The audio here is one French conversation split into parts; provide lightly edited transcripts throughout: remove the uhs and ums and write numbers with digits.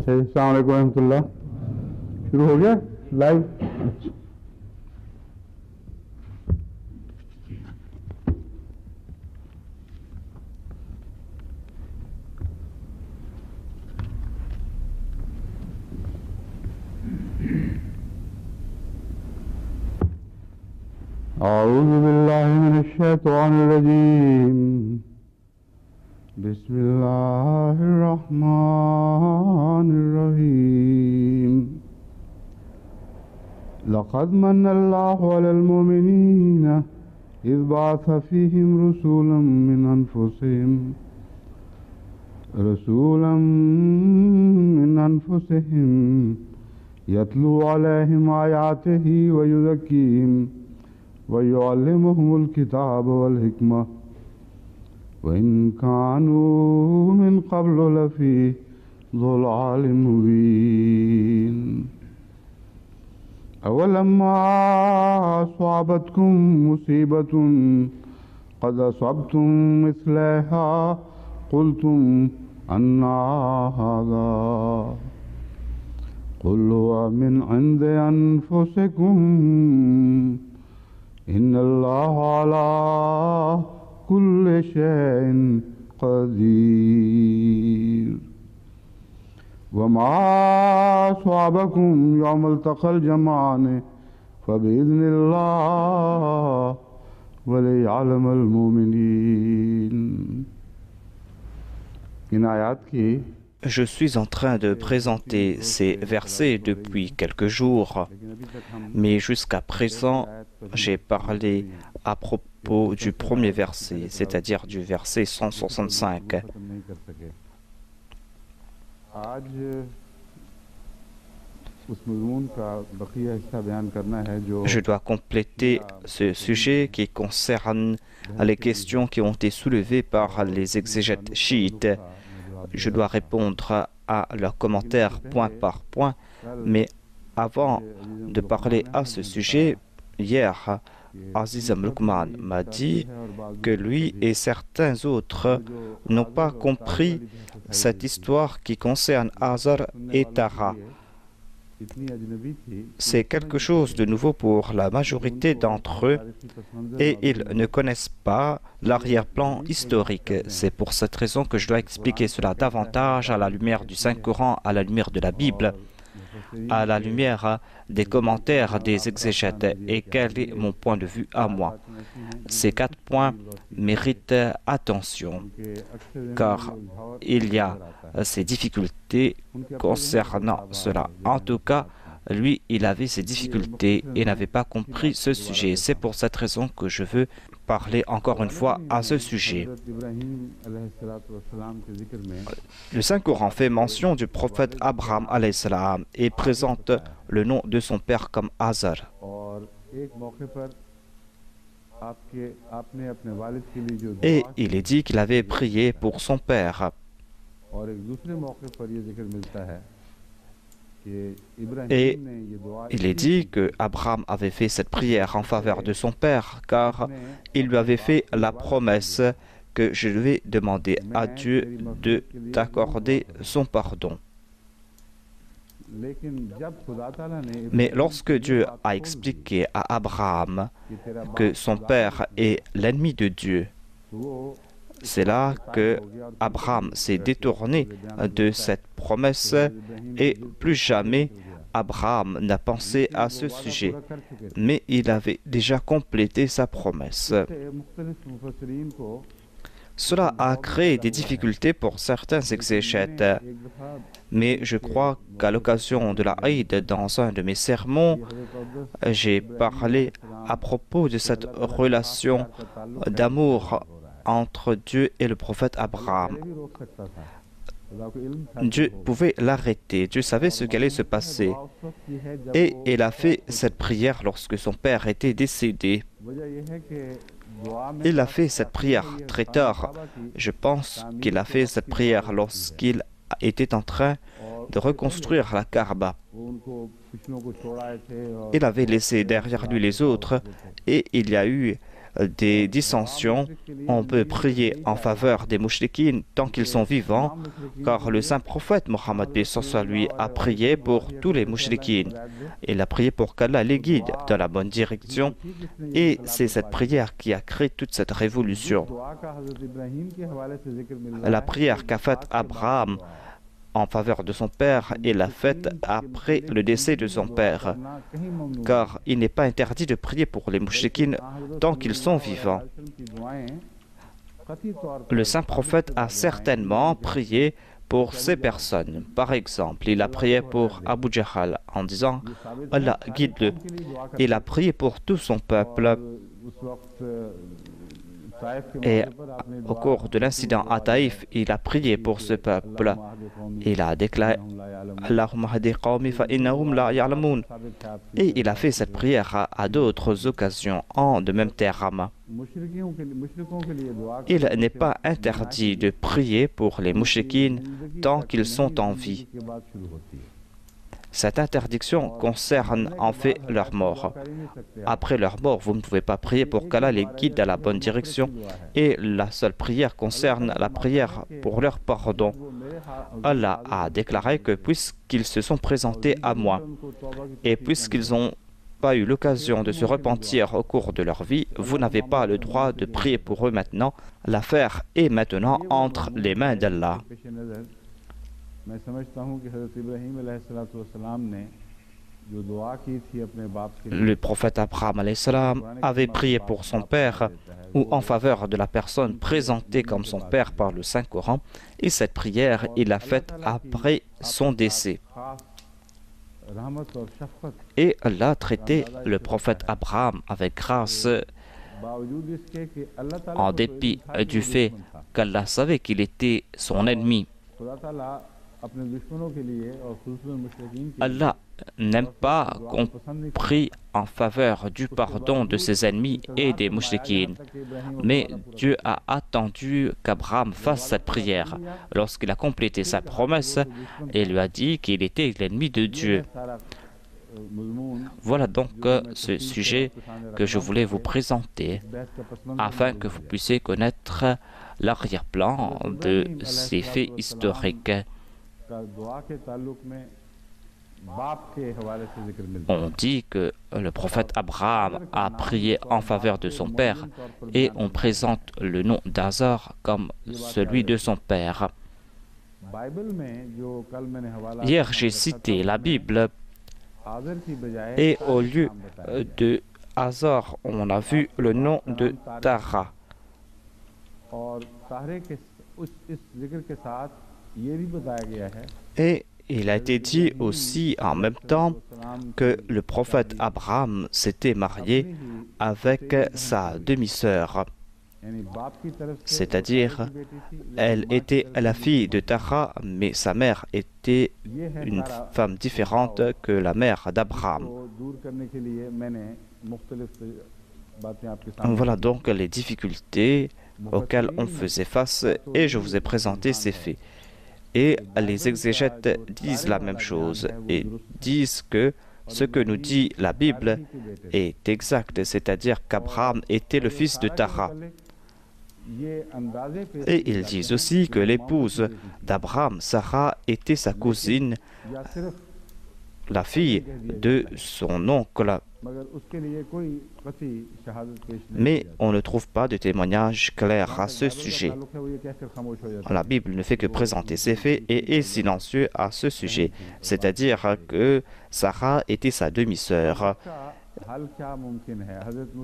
अस्सलाम वालेकुम रहमतुल्लाह। शुरू हो गया लाइव। अऊज़ु बिल्लाहि मिनश शैतानिर रजीम। बिस्मिल्लाहिर रहमानिर रहीम। लक़द मन्नल्लाहु अलल मुमिनीना इज़ बअस फ़ीहिम रसूलन मिन अनफुसिहिम यतलू अलैहिम आयातिही व युज़क्कीहिम व युअल्लिमुहुमुल किताब वल हिकमह व इन कानू मिन क़ब्लु लफ़ी ज़लालिम मुबीन। अवलम्मा अस्वाबतकुम मुसीबतुन क़द असबतुम मिस्लहा क़ुल्तुम अन्ना हाज़ा क़ुल हुवा मिन इंदि अनफुसिकुम इन्नल्लाह अला कुल्लि शैइन क़दीर। वमा अस्वाबकुम यौमल तक़ल जमाअनि फ़बिइज़्निल्लाह वलियअलमल मुमिनीन। इन आयात की Je suis en train de présenter ces versets depuis quelques jours, mais jusqu'à présent, j'ai parlé à propos du premier verset, c'est-à-dire du verset 165. Je dois compléter ce sujet qui concerne les questions qui ont été soulevées par les exégètes chiites. Je dois répondre à leurs commentaires point par point, mais avant de parler à ce sujet, hier, Aziz Amlukman m'a dit que lui et certains autres n'ont pas compris cette histoire qui concerne Azar et Tara. C'est quelque chose de nouveau pour la majorité d'entre eux et ils ne connaissent pas l'arrière-plan historique. C'est pour cette raison que je dois expliquer cela davantage à la lumière du Saint-Coran, à la lumière de la Bible, à la lumière des commentaires des exégètes et quel est mon point de vue à moi. Ces 4 points méritent attention car il y a ces difficultés concernant cela. En tout cas, lui, il avait ses difficultés et n'avait pas compris ce sujet. C'est pour cette raison que je veux parler encore une fois à ce sujet. Le Saint-Coran fait mention du prophète Abraham alayhi salam et présente le nom de son père comme Azar. Et il est dit qu'il avait prié pour son père. Et il est dit que Abraham avait fait cette prière en faveur de son père car il lui avait fait la promesse que je vais demander à Dieu de t'accorder son pardon. Mais lorsque Dieu a expliqué à Abraham que son père est l'ennemi de Dieu, c'est là que Abraham s'est détourné de cette promesse et plus jamais Abraham n'a pensé à ce sujet. Mais il avait déjà complété sa promesse. Cela a créé des difficultés pour certains exégètes. Mais je crois qu'à l'occasion de la Eid, dans un de mes sermons, j'ai parlé à propos de cette relation d'amour entre Dieu et le prophète Abraham. Dieu pouvait l'arrêter, Dieu savait ce qui allait se passer. Et il a fait cette prière lorsque son père était décédé. Il a fait cette prière très tard. Je pense qu'il a fait cette prière lorsqu'il était en train de reconstruire la Kaaba. Il avait laissé derrière lui les autres et il y a eu des dissensions, on peut prier en faveur des mouchriquines tant qu'ils sont vivants, car le saint prophète Mohammed lui a prié pour tous les mouchriquines. Il a prié pour qu'Allah les guide dans la bonne direction, et c'est cette prière qui a créé toute cette révolution. La prière qu'a faite Abraham en faveur de son père et l'a faite après le décès de son père, car il n'est pas interdit de prier pour les mouchriquines tant qu'ils sont vivants. Le saint prophète a certainement prié pour ces personnes. Par exemple, il a prié pour Abu Jahl en disant « Allah, guide-le ». Il a prié pour tout son peuple. Et au cours de l'incident à Taïf, il a prié pour ce peuple. Il a déclaré Allahumma hadi qawmi fa innahum la ya'lamun. Et il a fait cette prière à d'autres occasions en de même termes. Il n'est pas interdit de prier pour les mouchriquines tant qu'ils sont en vie. Cette interdiction concerne en fait leur mort. Après leur mort, vous ne pouvez pas prier pour qu'Allah les guide dans la bonne direction. Et la seule prière concerne la prière pour leur pardon. Allah a déclaré que puisqu'ils se sont présentés à moi et puisqu'ils n'ont pas eu l'occasion de se repentir au cours de leur vie, vous n'avez pas le droit de prier pour eux maintenant. L'affaire est maintenant entre les mains d'Allah. Le prophète Abraham avait prié pour son père ou en faveur de la personne présentée comme son père par le Saint-Coran, et cette prière, il l'a faite après son décès. Et Allah a traité le prophète Abraham avec grâce, en dépit du fait qu'Allah savait qu'il était son ennemi. Allah n'aime pas qu'on prie en faveur du pardon de ses ennemis et des mouchriquines. Mais Dieu a attendu qu'Abraham fasse cette prière. Lorsqu'il a complété sa promesse, il lui a dit qu'il était l'ennemi de Dieu. Voilà donc ce sujet que je voulais vous présenter afin que vous puissiez connaître l'arrière-plan de ces faits historiques. On dit que le prophète Abraham a prié en faveur de son père et on présente le nom d'Azar comme celui de son père. Hier, j'ai cité la Bible et au lieu de Azar, on a vu le nom de Tara. Et il a été dit aussi en même temps que le prophète Abraham s'était marié avec sa demi-sœur. C'est-à-dire, elle était la fille de Tara, mais sa mère était une femme différente que la mère d'Abraham. Voilà donc les difficultés auxquelles on faisait face et je vous ai présenté ces faits. Et les exégètes disent la même chose et disent que ce que nous dit la Bible est exact, c'est-à-dire qu'Abraham était le fils de Tara. Et ils disent aussi que l'épouse d'Abraham, Sarah, était sa cousine, la fille de son oncle. Mais on ne trouve pas de témoignage clair à ce sujet. La Bible ne fait que présenter ces faits et est silencieux à ce sujet, c'est-à-dire que Sarah était sa demi-sœur.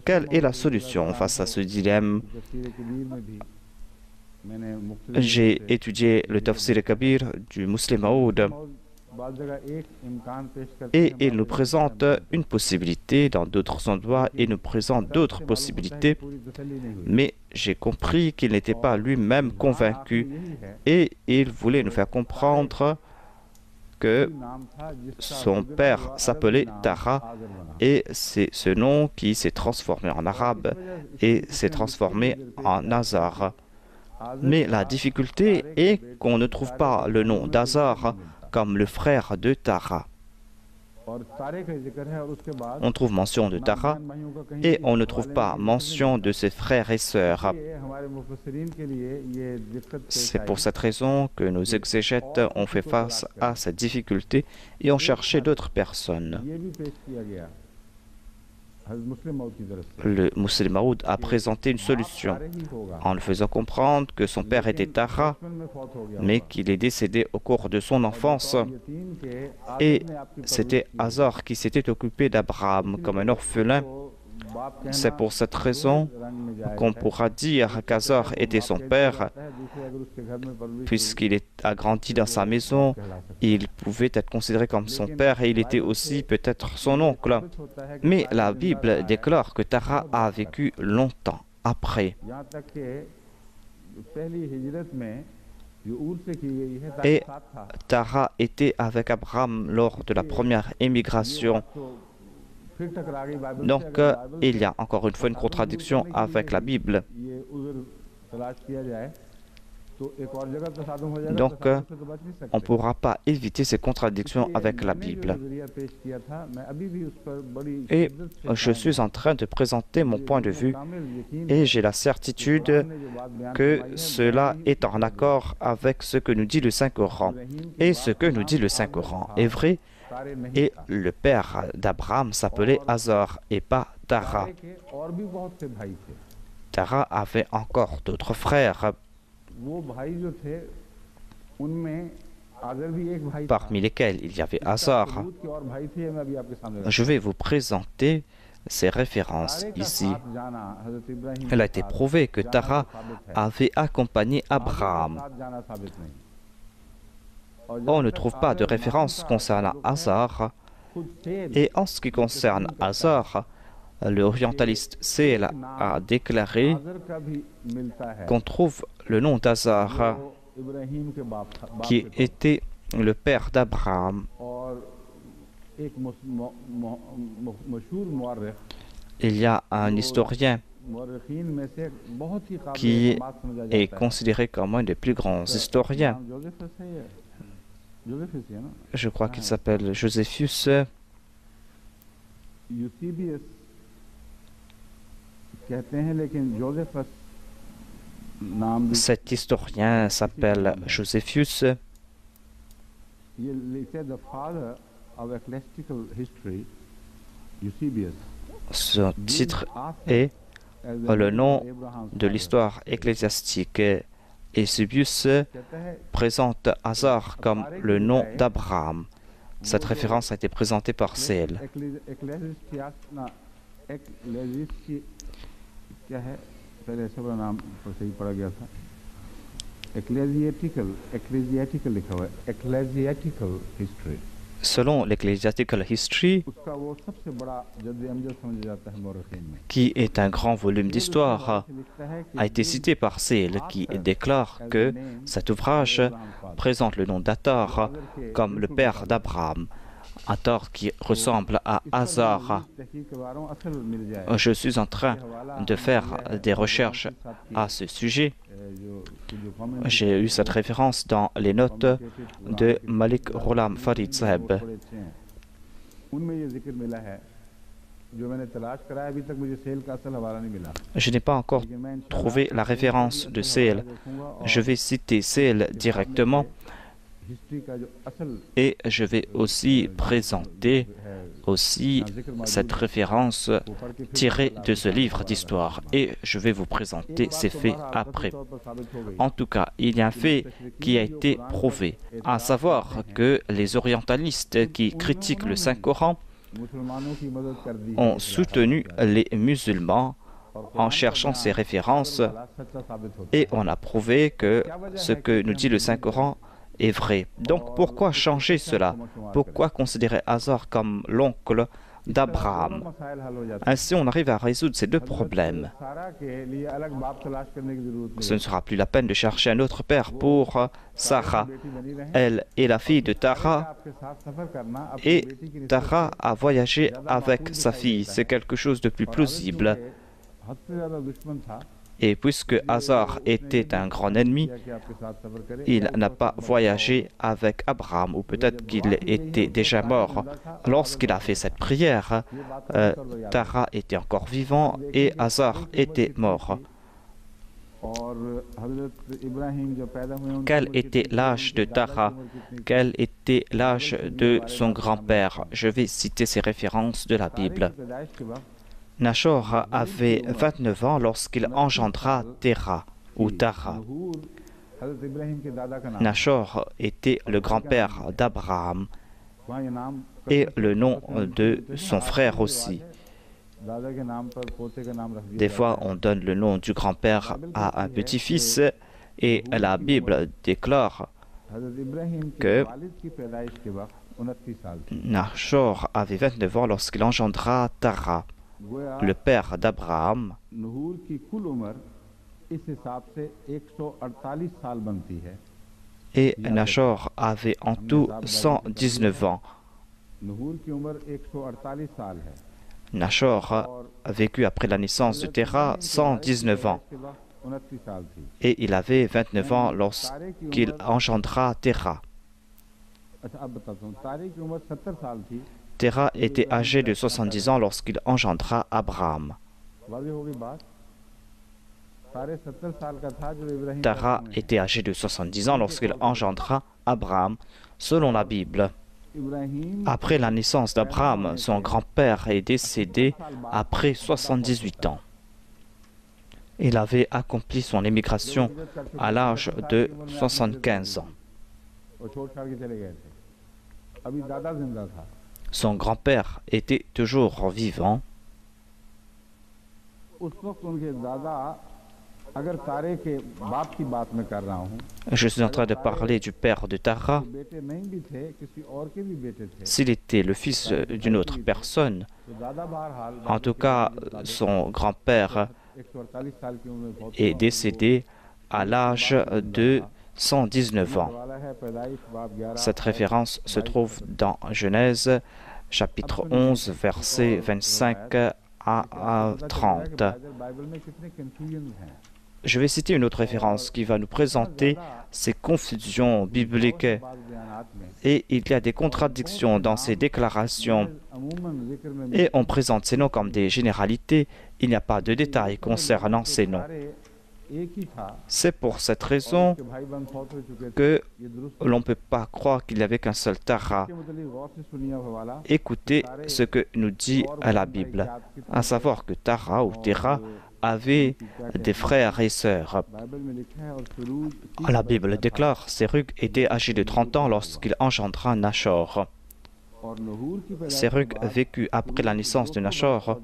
Quelle est la solution face à ce dilemme? J'ai étudié le Tafsir Kabir du Muslim Maud et il nous présente une possibilité, dans d'autres endroits il nous présente d'autres possibilités, mais j'ai compris qu'il n'était pas lui-même convaincu et il voulait nous faire comprendre que son père s'appelait Tara et c'est ce nom qui s'est transformé en arabe et s'est transformé en Azar. Mais la difficulté est qu'on ne trouve pas le nom d'Azar comme le frère de Tara. On trouve mention de Tara et on ne trouve pas mention de ses frères et sœurs. C'est pour cette raison que nos exégètes ont fait face à cette difficulté et ont cherché d'autres personnes. Le Muslim Maud a présenté une solution en le faisant comprendre que son père était Tara, mais qu'il est décédé au cours de son enfance. Et c'était Hazar qui s'était occupé d'Abraham comme un orphelin. C'est pour cette raison qu'on pourra dire qu'Hazar était son père, puisqu'il a grandi dans sa maison, il pouvait être considéré comme son père et il était aussi peut-être son oncle. Mais la Bible déclare que Tara a vécu longtemps après. Et Tara était avec Abraham lors de la première émigration. Donc, il y a encore une fois une contradiction avec la Bible. Donc, on ne pourra pas éviter ces contradictions avec la Bible. Et je suis en train de présenter mon point de vue et j'ai la certitude que cela est en accord avec ce que nous dit le Saint-Coran. Et ce que nous dit le Saint-Coran est vrai. Et le père d'Abraham s'appelait Hazar et pas Tara. Tara avait encore d'autres frères, parmi lesquels il y avait Hazar. Je vais vous présenter ces références ici. Il a été prouvé que Tara avait accompagné Abraham. On ne trouve pas de référence concernant Hazar. Et en ce qui concerne Hazar, l'orientaliste Seel a déclaré qu'on trouve le nom d'Hazar qui était le père d'Abraham. Il y a un historien qui est considéré comme un des plus grands historiens. Je crois qu'il s'appelle Josephus. Cet historien s'appelle Josephus. Son titre est le nom de l'histoire ecclésiastique. Eusebius présente Hazar comme le nom d'Abraham. Cette référence a été présentée par Seel. Selon l'Ecclesiastical History, qui est un grand volume d'histoire, a été cité par Seel, qui déclare que cet ouvrage présente le nom d'Atar comme le père d'Abraham, Atar qui ressemble à Hazar. Je suis en train de faire des recherches à ce sujet. J'ai eu cette référence dans les notes de Malik Ghulam Farid Saheb. Je n'ai pas encore trouvé la référence de Seel. Je vais citer Seel directement et je vais aussi présenter cette référence tirée de ce livre d'histoire et je vais vous présenter ces faits après. En tout cas, il y a un fait qui a été prouvé, à savoir que les orientalistes qui critiquent le Saint-Coran ont soutenu les musulmans en cherchant ces références et on a prouvé que ce que nous dit le Saint-Coran est vrai. Donc pourquoi changer cela? Pourquoi considérer Hazar comme l'oncle d'Abraham? Ainsi on arrive à résoudre ces deux problèmes. Ce ne sera plus la peine de chercher un autre père pour Sarah. Elle est la fille de Tara et Tara a voyagé avec sa fille. C'est quelque chose de plus plausible. Et puisque Hazar était un grand ennemi, il n'a pas voyagé avec Abraham, ou peut-être qu'il était déjà mort. Lorsqu'il a fait cette prière, Tara était encore vivant et Hazar était mort. Quel était l'âge de Tara? Quel était l'âge de son grand-père? Je vais citer ces références de la Bible. Nachor avait 29 ans lorsqu'il engendra Tera ou Tara. Nachor était le grand-père d'Abraham et le nom de son frère aussi. Des fois, on donne le nom du grand-père à un petit-fils et la Bible déclare que Nachor avait 29 ans lorsqu'il engendra Tara, le père d'Abraham. Et Nachor avait en tout 119 ans. Nachor a vécu après la naissance de Tera 119 ans. Et il avait 29 ans lorsqu'il engendra Tera. Tera était âgé de 70 ans lorsqu'il engendra Abraham. Tara était âgé de 70 ans lorsqu'il engendra Abraham, selon la Bible. Après la naissance d'Abraham, son grand-père est décédé après 78 ans. Il avait accompli son émigration à l'âge de 75 ans. Son grand-père était toujours vivant. Je suis en train de parler du père de Tara. S'il était le fils d'une autre personne, en tout cas, son grand-père est décédé à l'âge de 119 ans. Cette référence se trouve dans Genèse, chapitre 11, versets 25 à 30. Je vais citer une autre référence qui va nous présenter ces confusions bibliques. Et il y a des contradictions dans ces déclarations. Et on présente ces noms comme des généralités. Il n'y a pas de détails concernant ces noms. C'est pour cette raison que l'on ne peut pas croire qu'il n'y avait qu'un seul Tara. Écoutez ce que nous dit la Bible, à savoir que Tara ou Tera avait des frères et sœurs. La Bible déclare que Sérug était âgé de 30 ans lorsqu'il engendra Nachor. Sérug vécut après la naissance de Nachor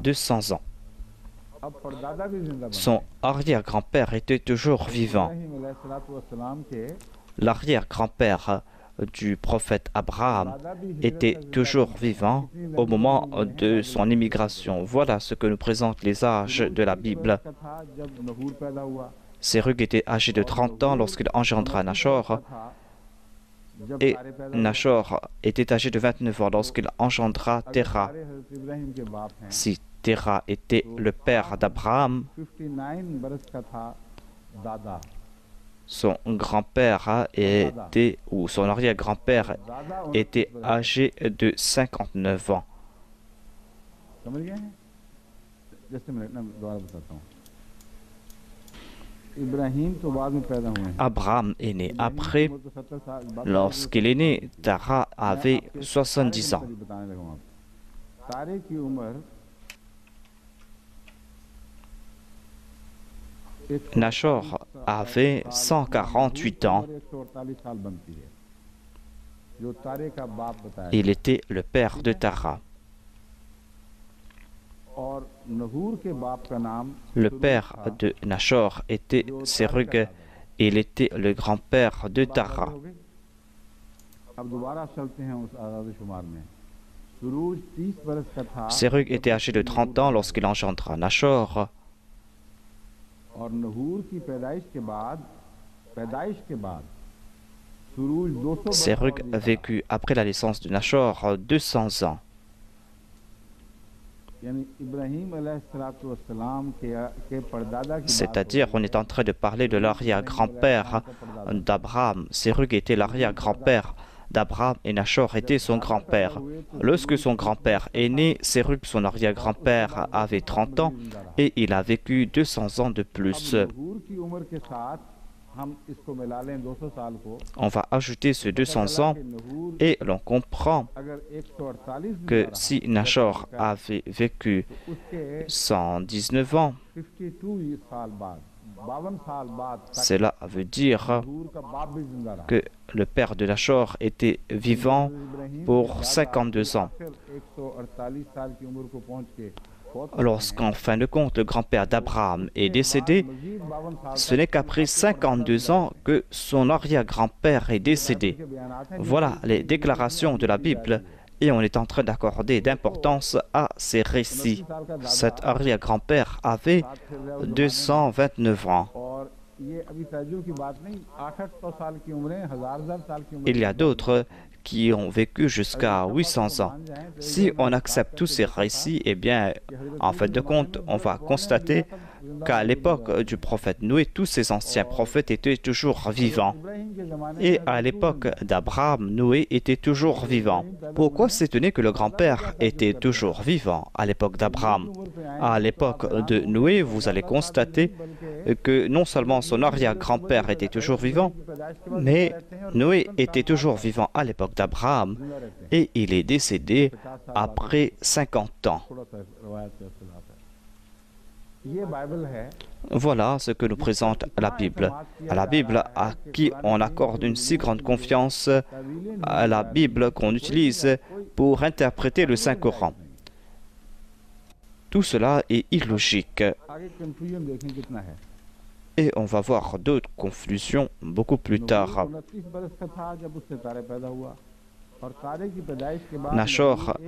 200 ans. Son arrière-grand-père était toujours vivant. L'arrière-grand-père du prophète Abraham était toujours vivant au moment de son immigration. Voilà ce que nous présentent les âges de la Bible. Sérug était âgé de 30 ans lorsqu'il engendra Nachor, et Nachor était âgé de 29 ans lorsqu'il engendra Tera. Si Tera était le père d'Abraham, son grand-père était, ou son arrière-grand-père était âgé de 59 ans. Abraham est né après. Lorsqu'il est né, Tara avait 70 ans. Nachor avait 148 ans. Il était le père de Tara. Le père de Nachor était Sérug et il était le grand-père de Tara. Sérug était âgé de 30 ans lorsqu'il engendra Nachor. Sérug vécut après la naissance de Nachor 200 ans. C'est-à-dire, on est en train de parler de l'arrière-grand-père d'Abraham. Sérug était l'arrière-grand-père d'Abraham et Nachor était son grand-père. Lorsque son grand-père est né, Sérug, son arrière-grand-père, avait 30 ans et il a vécu 200 ans de plus. On va ajouter ce 200 ans et l'on comprend que si Nachor avait vécu 119 ans, cela veut dire que le père de Nachor était vivant pour 52 ans. Lorsqu'en fin de compte le grand-père d'Abraham est décédé, ce n'est qu'après 52 ans que son arrière-grand-père est décédé. Voilà les déclarations de la Bible et on est en train d'accorder d'importance à ces récits. Cet arrière-grand-père avait 229 ans. Il y a d'autres qui ont vécu jusqu'à 800 ans. Si on accepte tous ces récits, eh bien, en fait de compte, on va constater qu'à l'époque du prophète Noé, tous ces anciens prophètes étaient toujours vivants. Et à l'époque d'Abraham, Noé était toujours vivant. Pourquoi s'étonner que le grand-père était toujours vivant à l'époque d'Abraham? À l'époque de Noé, vous allez constater que non seulement son arrière-grand-père était toujours vivant, mais Noé était toujours vivant à l'époque d'Abraham et il est décédé après 50 ans. Voilà ce que nous présente la Bible. À la Bible à qui on accorde une si grande confiance, à la Bible qu'on utilise pour interpréter le Saint-Coran. Tout cela est illogique. Et on va voir d'autres conclusions beaucoup plus tard. Nachor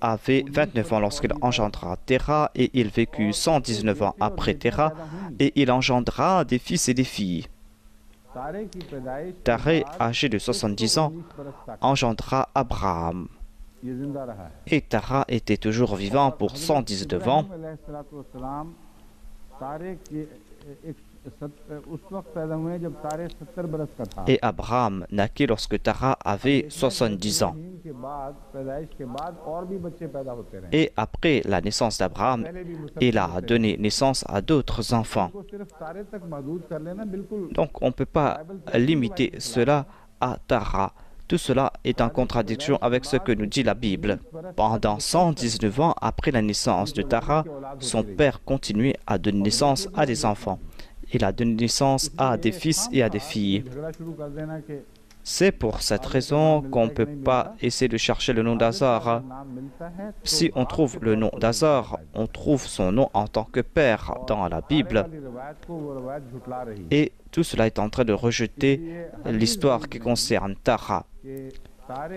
avait 29 ans lorsqu'il engendra Terah et il vécut 119 ans après Terah et il engendra des fils et des filles. Taré, âgé de 70 ans, engendra Abraham. Et Terah était toujours vivant pour 119 ans. Et Abraham naquit lorsque Tara avait 70 ans. Et après la naissance d'Abraham, il a donné naissance à d'autres enfants. Donc on ne peut pas limiter cela à Tara. Tout cela est en contradiction avec ce que nous dit la Bible. Pendant 119 ans après la naissance de Tara, son père continuait à donner naissance à des enfants. Il a donné naissance à des fils et à des filles. C'est pour cette raison qu'on ne peut pas essayer de chercher le nom d'Azar. Si on trouve le nom d'Azar, on trouve son nom en tant que père dans la Bible. Et tout cela est en train de rejeter l'histoire qui concerne Tara.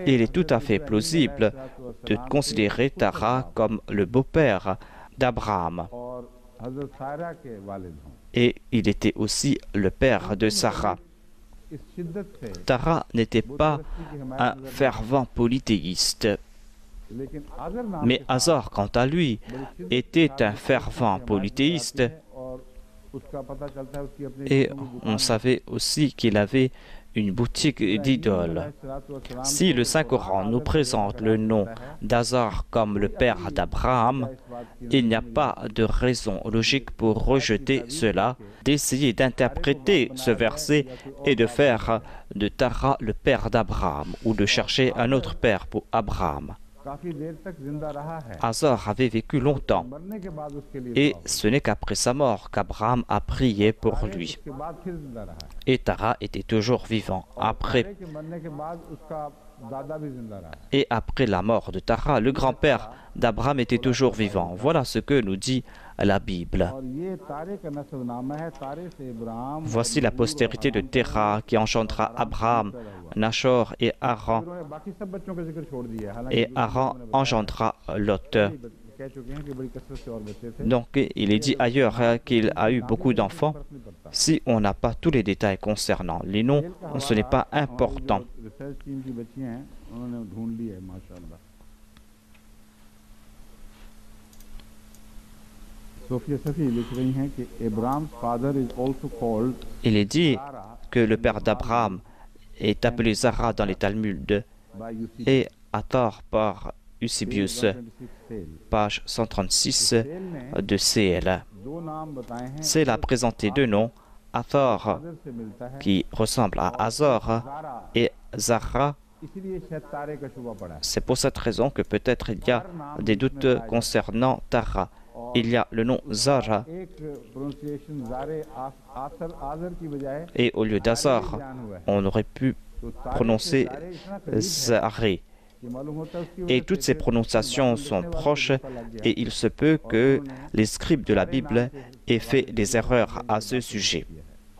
Il est tout à fait plausible de considérer Tara comme le beau-père d'Abraham. Et il était aussi le père de Sarah. Tara n'était pas un fervent polythéiste. Mais Azar, quant à lui, était un fervent polythéiste. Et on savait aussi qu'il avait une boutique d'idoles. Si le Saint-Coran nous présente le nom d'Azar comme le père d'Abraham, il n'y a pas de raison logique pour rejeter cela, d'essayer d'interpréter ce verset et de faire de Tara le père d'Abraham ou de chercher un autre père pour Abraham. Azar avait vécu longtemps et ce n'est qu'après sa mort qu'Abraham a prié pour lui. Et Tara était toujours vivant. Et après la mort de Tara, le grand-père d'Abraham était toujours vivant. Voilà ce que nous dit la Bible. Voici la postérité de Terah qui engendra Abraham, Nachor et Haran. Et Haran engendra Lot. Donc il est dit ailleurs qu'il a eu beaucoup d'enfants. Si on n'a pas tous les détails concernant les noms, ce n'est pas important. Sofia Safi लिख रही हैं कि Abraham's father is also called Il est dit Sarah que le père d'Abraham est appelé Zara dans les Talmuds by Eusebius. et à tort par Eusebius, 126 Sale. page 136 Sale ने de CL. दो नाम बताए हैं C'est a présenté deux noms, Hathor father से मिलता है qui ressemble à Hazor Zara, et Zara. इसीलिए शायद तारे का शुबा पड़ा है C'est pour cette raison que peut-être il y a des doutes concernant Tara. Il y a le nom Zara एक प्रोनाउंसिएशन ज़ारे आसर आजर की बजाय et au lieu d'Azar, जान हुआ है on aurait pu तो तारे prononcer से ज़ारे इतना करीब है Zaré. कि मालूम होता है उसकी Et वजह toutes से ces फिर prononciations बाइबल sont लिखने वाले को proches धोखा लग गया। et il se peut que les scribes de la Bible aient fait des erreurs à ce sujet.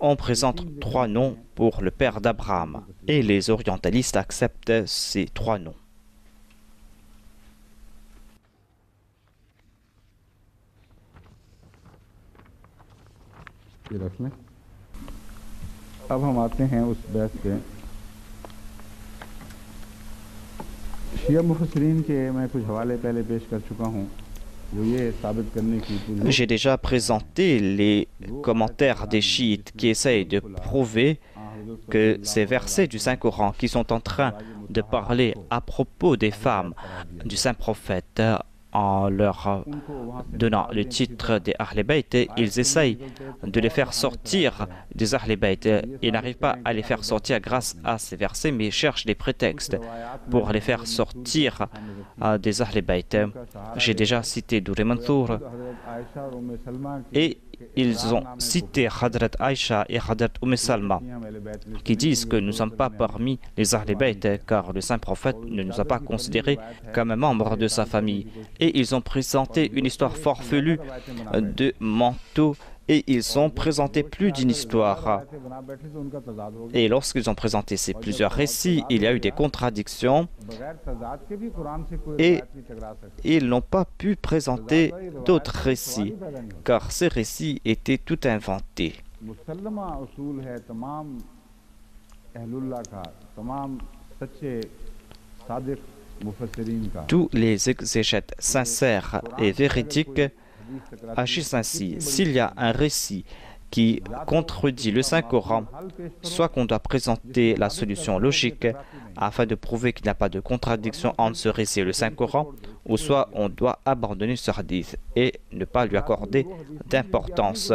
On présente trois noms pour le père d'Abraham et les orientalistes acceptent ces trois noms. ये रख लें। अब हम आते हैं उस बहस पे शिया मुफस्सिरीन के मैं कुछ हवाले पहले पेश कर चुका हूँ जो ये साबित करने की पूरी J'ai déjà présenté les commentaires des chiites qui essayent de prouver que ces versets du Saint-Coran qui sont en train de parler à propos des femmes du Saint-Prophète en leur donnant le titre des Ahl Bayt, ils essayent de les faire sortir des Ahl Bayt. Ils n'arrivent pas à les faire sortir grâce à ces versets, mais ils cherchent des prétextes pour les faire sortir des Ahl Bayt. J'ai déjà cité Durr Mansour et ils ont cité Hadrat Aïcha et Hadrat Salma qui disent que nous ne sommes pas parmi les Ahl Bayt car le Saint-Prophète ne nous a pas considérés comme un membre de sa famille. Et ils ont présenté une histoire forfelue de manteau et ils ont présenté plus d'une histoire. Et lorsqu'ils ont présenté ces plusieurs récits, il y a eu des contradictions et ils n'ont pas pu présenter d'autres récits car ces récits étaient tout inventés. Tous les exégètes sincères et véridiques agissent ainsi. S'il y a un récit qui contredit le Saint-Coran, soit qu'on doit présenter la solution logique afin de prouver qu'il n'y a pas de contradiction entre ce récit et le Saint-Coran, ou soit on doit abandonner ce hadith et ne pas lui accorder d'importance.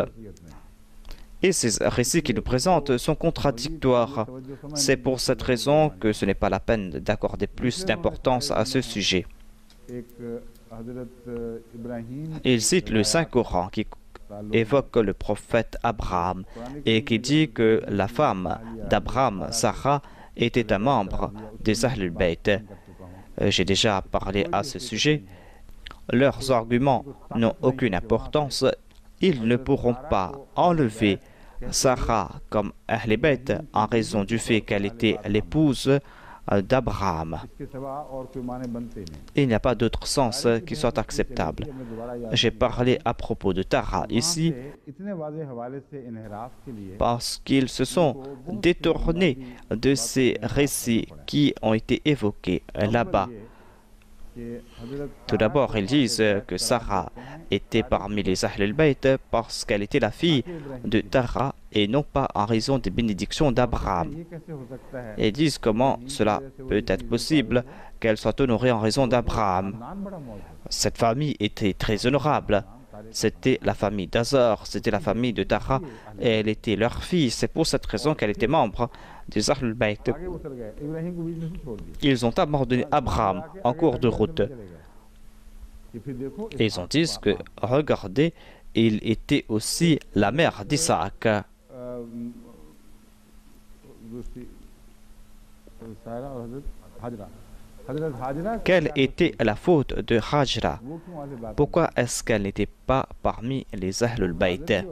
Et ces récits qui nous présentent sont contradictoires. C'est pour cette raison que ce n'est pas la peine d'accorder plus d'importance à ce sujet. Il cite le Saint-Coran qui évoque le prophète Abraham et qui dit que la femme d'Abraham, Sarah, était un membre des Ahl al-Bayt. J'ai déjà parlé à ce sujet. Leurs arguments n'ont aucune importance. Ils ne pourront pas enlever Sarah comme Ahl al-Bayt en raison du fait qu'elle était l'épouse d'Abraham. Il n'y a pas d'autre sens qui soit acceptable. J'ai parlé à propos de Tara ici parce qu'ils se sont détournés de ces récits qui ont été évoqués là-bas. Tout d'abord, ils disent que Sarah était parmi les Ahl al-Bayt parce qu'elle était la fille de Tara et non pas en raison des bénédictions d'Abraham. Et ils disent comment cela peut être possible qu'elle soit honorée en raison d'Abraham. Cette famille était très honorable. C'était la famille d'Azor, c'était la famille de Tara et elle était leur fille. C'est pour cette raison qu'elle était membre des Ahl al-Bayt. Ils ont abandonné Abraham en cours de route. Et ils ont dit que, regardez, il était aussi la mère d'Isaac. Quelle était la faute de Hajra? Pourquoi est-ce qu'elle n'était pas parmi les Ahl al-Bayt?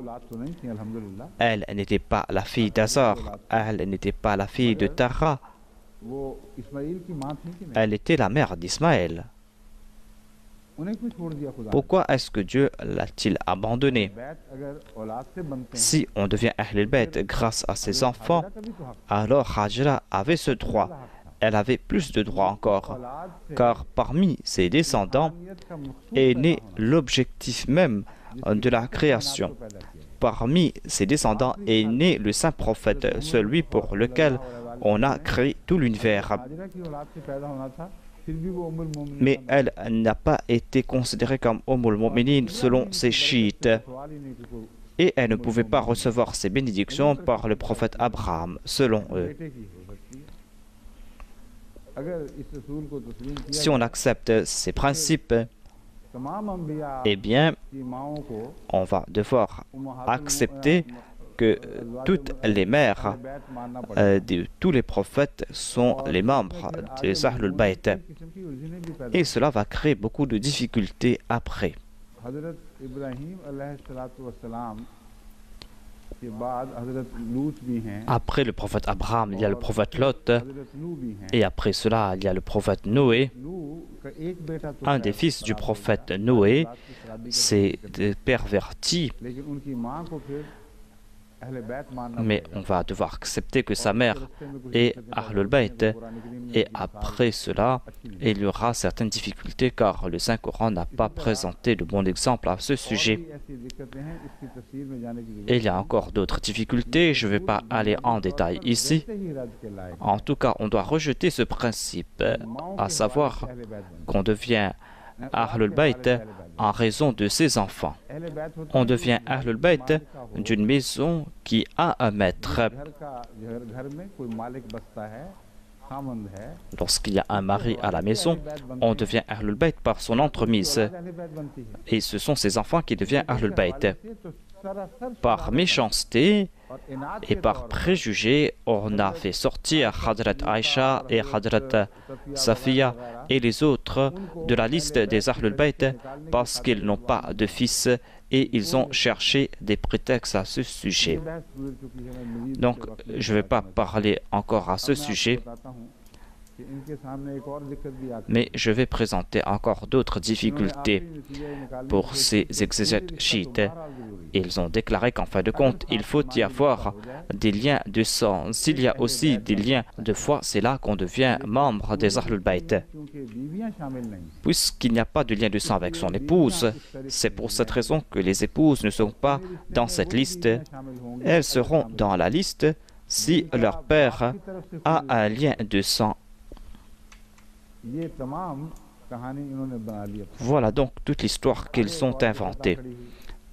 Elle n'était pas la fille d'Azor, elle n'était pas la fille de Tara, elle était la mère d'Ismaël. Pourquoi est-ce que Dieu l'a-t-il abandonné? Si on devient Ahl al-Bayt grâce à ses enfants, alors Hajra avait ce droit. Elle avait plus de droits encore, car parmi ses descendants est né l'objectif même de la création. Parmi ses descendants est né le saint prophète, celui pour lequel on a créé tout l'univers. Mais elle n'a pas été considérée comme Ummul Mu'minin selon ses chiites. Et elle ne pouvait pas recevoir ses bénédictions par le prophète Abraham, selon eux. Si on accepte ces principes, eh bien, on va devoir accepter que toutes les mères de tous les prophètes sont les membres des Ahlul Bayt. Et cela va créer beaucoup de difficultés après. Après le prophète Abraham, il y a le prophète Lot, et après cela, il y a le prophète Noé. Un des fils du prophète Noé s'est perverti, mais on va devoir accepter que sa mère est Ahlul Bayt, et après cela, il y aura certaines difficultés car le Saint-Coran n'a pas présenté de bon exemple à ce sujet. Et il y a encore d'autres difficultés, je ne vais pas aller en détail ici. En tout cas, on doit rejeter ce principe, à savoir qu'on devient Ahlul Bayt en raison de ses enfants. On devient Ahlul Bayt d'une maison qui a un maître. Lorsqu'il y a un mari à la maison, on devient Ahlul Bayt par son entremise. Et ce sont ses enfants qui deviennent Ahlul Bayt. Par méchanceté et par préjugé, on a fait sortir Hadrat Aïcha et Hadrat Safiya et les autres de la liste des Ahlul Bayt parce qu'ils n'ont pas de fils et ils ont cherché des prétextes à ce sujet. Donc, je ne vais pas parler encore à ce sujet, mais je vais présenter encore d'autres difficultés pour ces exégètes chiites. Ils ont déclaré qu'en fin de compte, il faut y avoir des liens de sang. S'il y a aussi des liens de foi, c'est là qu'on devient membre des Ahlul Bayt. Puisqu'il n'y a pas de lien de sang avec son épouse, c'est pour cette raison que les épouses ne sont pas dans cette liste. Elles seront dans la liste si leur père a un lien de sang. Voilà donc toute l'histoire qu'ils ont inventée.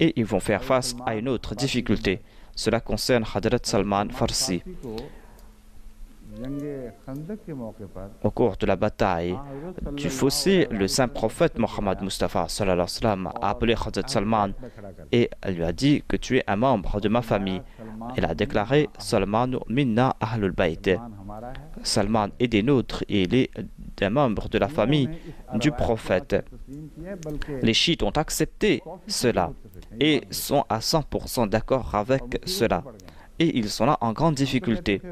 Et ils vont faire face à une autre difficulté. Cela concerne Hadrat Salman Farsi. Au cours de la bataille du fossé, le saint prophète Mohammed Mustafa sallallahu alayhi wa sallam a appelé Hadrat Salman et lui a dit que tu es un membre de ma famille. Il a déclaré Salman minna ahlul bayt. Salman est des nôtres et il est un membre de la famille du prophète. Les chiites ont accepté cela et sont à 100% d'accord avec cela. Et ils sont là en grande difficulté.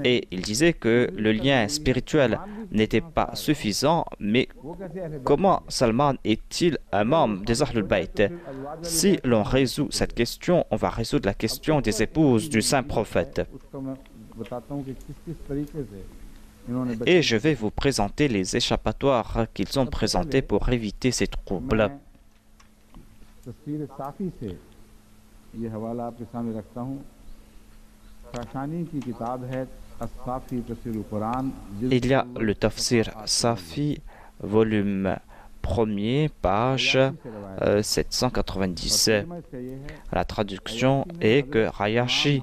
Et ils disaient que le lien spirituel n'était pas suffisant, mais comment Salman est-il un membre des Ahlul Bayt? Si l'on résout cette question, on va résoudre la question des épouses du saint prophète. Et je vais vous présenter les échappatoires qu'ils ont présentés pour éviter ces troubles. Il y a le Tafsir Safi, volume 1er, page 790. La traduction est que Hayashi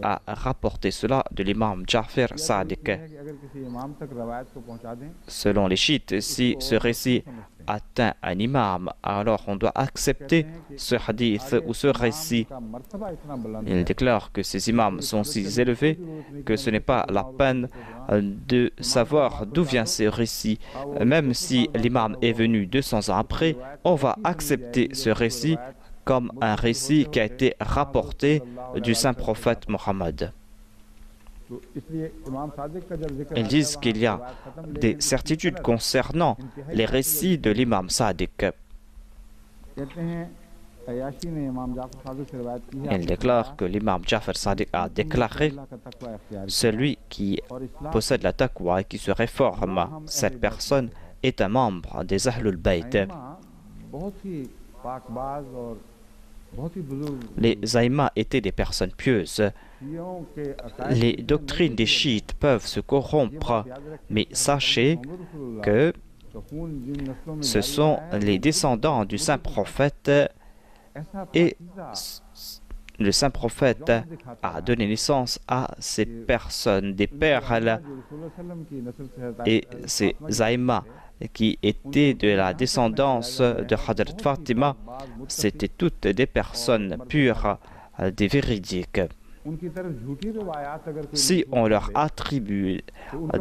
a rapporté cela de l'imam Ja'far Sadiq. Selon les chiites, si ce récit atteint un imam, alors on doit accepter ce hadith ou ce récit. Il déclare que ces imams sont si élevés que ce n'est pas la peine de savoir d'où vient ce récit. Même si l'imam est venu 200 ans après, on va accepter ce récit comme un récit qui a été rapporté du saint prophète Mohammed. Ils disent qu'il y a des certitudes concernant les récits de l'imam Sadiq. Il déclare que l'imam Ja'far Sadiq a déclaré « Celui qui possède la taqwa et qui se réforme, cette personne est un membre des Ahlul Bayt. » पाकबाज और बहुत ही बुजुर्ग Les aïmas étaient des personnes pieuses. शियों के अकायद Les doctrines des chiites peuvent se corrompre, mais sachez que का खून जिन नस्लों में ce जारी sont रहा है, les descendants du saint prophète ऐसा et Pakeezah le saint prophète a donné naissance à ces personnes, des perles, et ces aïmas qui étaient de la descendance de Hadrat Fatima, c'étaient toutes des personnes pures, des véridiques. Si on leur attribue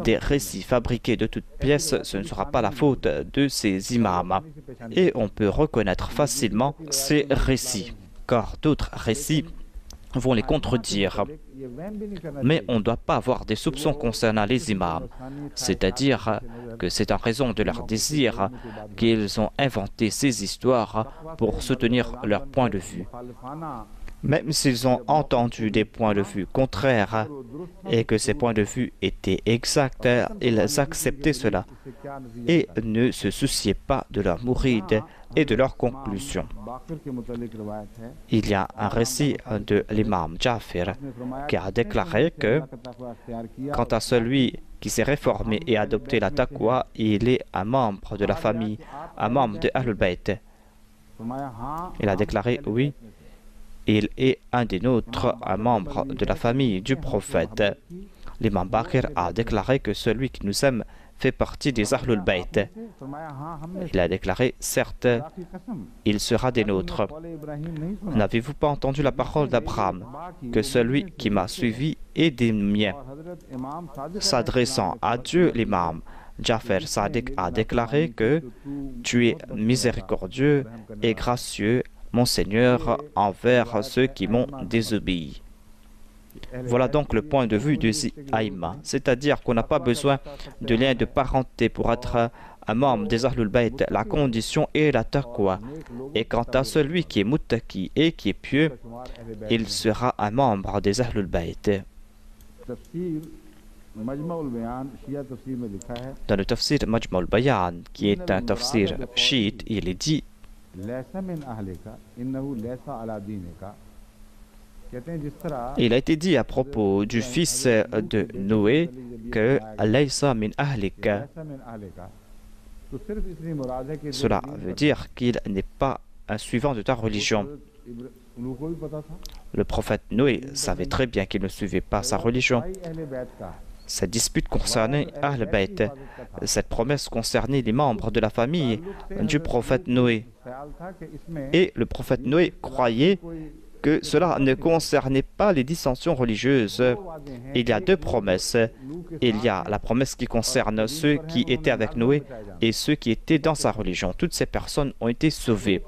des récits fabriqués de toutes pièces, ce ne sera pas la faute de ces imams. Et on peut reconnaître facilement ces récits, car d'autres récits vont les contredire. Mais on ne doit pas avoir des soupçons concernant les imams, c'est-à-dire que c'est en raison de leur désir qu'ils ont inventé ces histoires pour soutenir leur point de vue. Même s'ils ont entendu des points de vue contraires et que ces points de vue étaient exacts, ils acceptaient cela et ne se souciaient pas de leur mouride et de leurs conclusions. Il y a un récit de l'imam Jafir qui a déclaré que quant à celui qui s'est réformé et adopté la taqwa, il est un membre de la famille, un membre de Ahlul Bayt. Il a déclaré oui. Il est un des nôtres, un membre de la famille du prophète. L'imam Baqir a déclaré que celui qui nous aime fait partie des Ahlul Bayt. Il a déclaré, certes, il sera des nôtres. N'avez-vous pas entendu la parole d'Abraham, que celui qui m'a suivi est des miens? S'adressant à Dieu, l'imam Jafar Sadiq a déclaré que tu es miséricordieux et gracieux, mon Seigneur, envers ceux qui m'ont désobéi. Voilà donc le point de vue des aïmas, c'est-à-dire qu'on n'a pas besoin de lien de parenté pour être un membre des Ahlul Bayt. La condition est la taqwa. Et quant à celui qui est muttaqi et qui est pieux, il sera un membre des Ahlul Bayt. Dans le tafsir Majma' al-Bayan, qui est un tafsir chiite, il est dit il a été dit à propos du fils de Noé que Laysa min ahlika. Cela veut dire qu'il n'est pas un suivant de ta religion. Le prophète Noé savait très bien qu'il ne suivait pas sa religion. Cette dispute concernait Ahl Bayt. Cette promesse concernait les membres de la famille du prophète Noé. Et le prophète Noé croyait que cela ne concernait pas les dissensions religieuses. Il y a deux promesses. Il y a la promesse qui concerne ceux qui étaient avec Noé et ceux qui étaient dans sa religion. Toutes ces personnes ont été sauvées.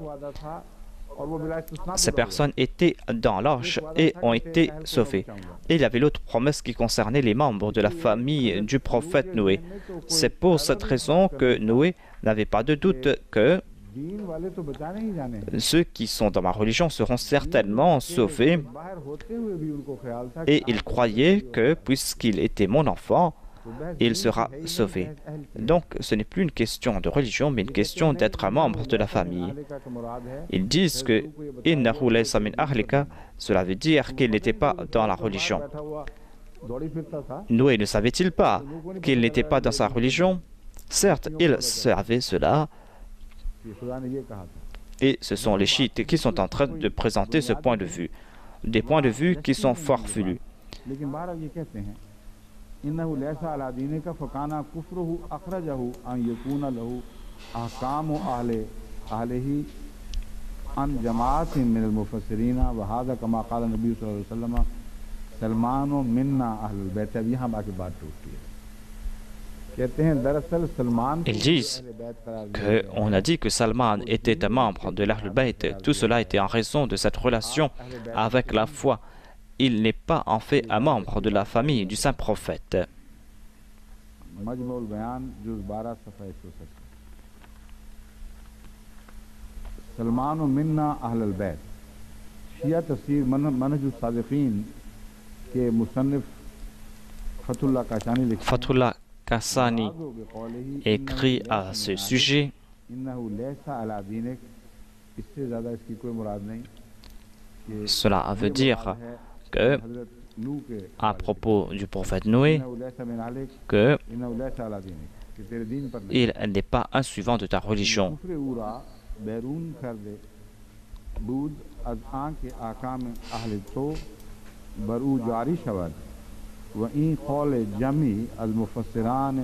Ces personnes étaient dans l'arche et ont été sauvées. Et il y avait l'autre promesse qui concernait les membres de la famille du prophète Noé. C'est pour cette raison que Noé n'avait pas de doute que ceux qui sont dans ma religion seront certainement sauvés. Et il croyait que, puisqu'il était mon enfant, il sera sauvé. Donc, ce n'est plus une question de religion, mais une question d'être un membre de la famille. Ils disent que « Innahu laysa min ahlika », cela veut dire qu'il n'était pas dans la religion. Noé ne savait-il pas qu'il n'était pas dans sa religion? Certes, il savait cela. Et ce sont les chiites qui sont en train de présenter ce point de vue. Des points de vue qui sont farfelus. Ils disent qu'on a dit que Salman était un membre de l'Ahlul Bayt. Tout cela était en raison de cette relation avec la foi. Il n'est pas en fait un membre de la famille du saint prophète. Fatullah Kassani écrit à ce sujet इससे ज़्यादा इसकी कोई मुराद नहीं कि Cela veut dire que, हज़रत नूह के à propos du prophète Noé, इन्ना उलैसा मिन आलिक qu'il इन्ना उलैसा अला दीनिक कि तेरे दीन पर नहीं n'est pas un suivant de ta religion. कुफर उरा बैरून कर दे दूध अज आं के आकाम अहल तो बरू जारी शवद व इन कौल जमी अल मुफस्सिरान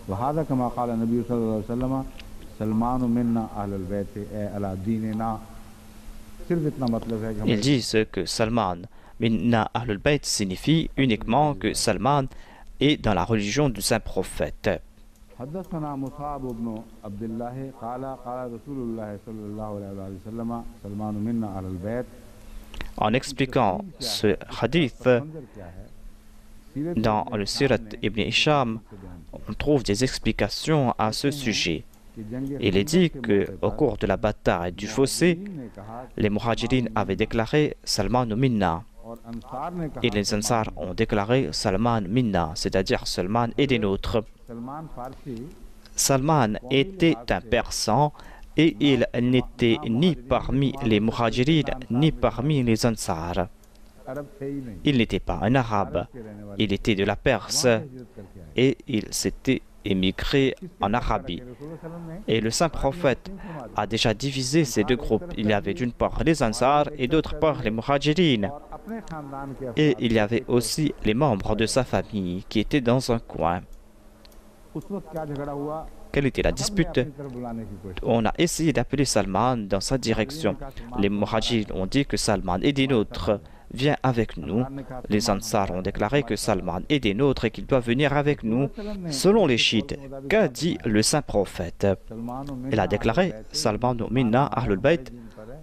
व हादा कमा क़ाल नबी सल्लल्लाहु अलैहि वसल्लम सलमान मिन्ना अहलुल बैत ए अला दीनिना। सिर्फ इतना मतलब है कि Ils disent que Salman Minna Ahlul Bayt signifie uniquement que Salman est dans la religion du saint prophète. حدثنا مصعب بن عبد الله قال قال رسول الله صلى الله عليه وسلم سلمان منا على البيت. En expliquant ce hadith, dans le Sirat Ibn Hisham, on trouve des explications à ce sujet. Il est dit qu'au cours de la bataille du fossé, les Muhajirines avaient déclaré Salman Minna et les Ansar ont déclaré Salman Minna, c'est-à-dire Salman est des nôtres. Salman était un persan et il n'était ni parmi les Muhajirines ni parmi les Ansar. Il n'était pas un arabe, il était de la Perse et il s'était émigré en Arabie. Et le saint prophète a déjà divisé ces deux groupes. Il y avait d'une part les Ansar et d'autre part les Muhajirines. Et il y avait aussi les membres de sa famille qui étaient dans un coin. Quelle était la dispute? On a essayé d'appeler Salman dans sa direction. Les Muhajirines ont dit que Salman est des nôtres. Viens avec nous. Les Ansar ont déclaré que Salman est des nôtres et qu'il doit venir avec nous. Selon les chiites, qu'a dit le saint prophète? Il a déclaré Salman minna ahlul bayt,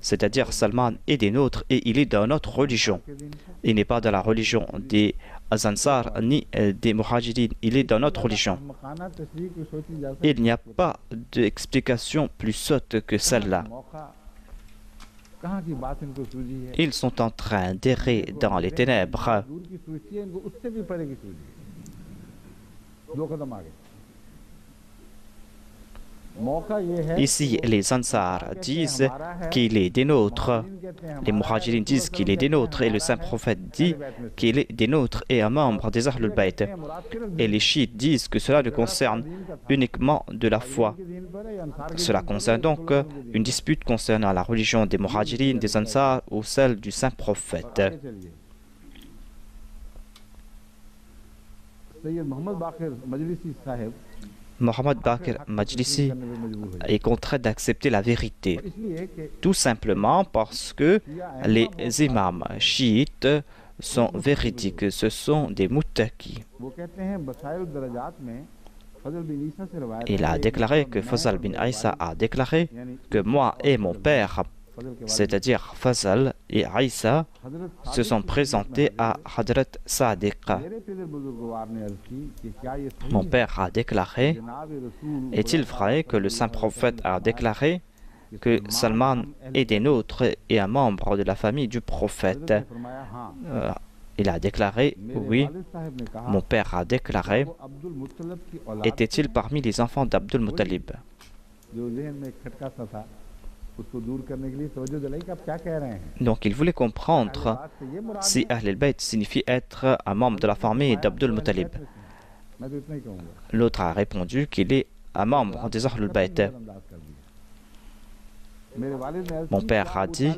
c'est-à-dire Salman est des nôtres et il est dans notre religion. Il n'est pas dans la religion des Ansar ni des Muhajirines, il est dans notre religion. Il n'y a pas d'explication plus sotte que celle-là. Ils sont en train d'errer dans les ténèbres. Ici, les Ansar disent qu'il est des nôtres. Les Muhajirines disent qu'il est des nôtres. Et le saint prophète dit qu'il est des nôtres et un membre des Ahlul Bayt. Et les chiites disent que cela ne concerne uniquement de la foi. Cela concerne donc une dispute concernant la religion des Muhajirines, des Ansar ou celle du saint prophète. Mohammed Baqir Majlisi est contraint d'accepter la vérité, tout simplement parce que les imams chiites sont véridiques, ce sont des muttaqis. Il a déclaré que Fazal bin Aïssa a déclaré que moi et mon père, c'est-à-dire Fazal et Aïssa, se sont présentés à Hadrat Sadiq. Mon père a déclaré, est-il vrai que le saint prophète a déclaré que Salman est des nôtres et un membre de la famille du prophète? Il a déclaré, oui. Mon père a déclaré, était-il parmi les enfants d'Abdul Muttalib? Donc il voulait comprendre si Ahl al-Bayt signifie être un membre de la famille d'Abdul Muttalib. L'autre a répondu qu'il est un membre des Ahl al-Bayt. Mon père a dit,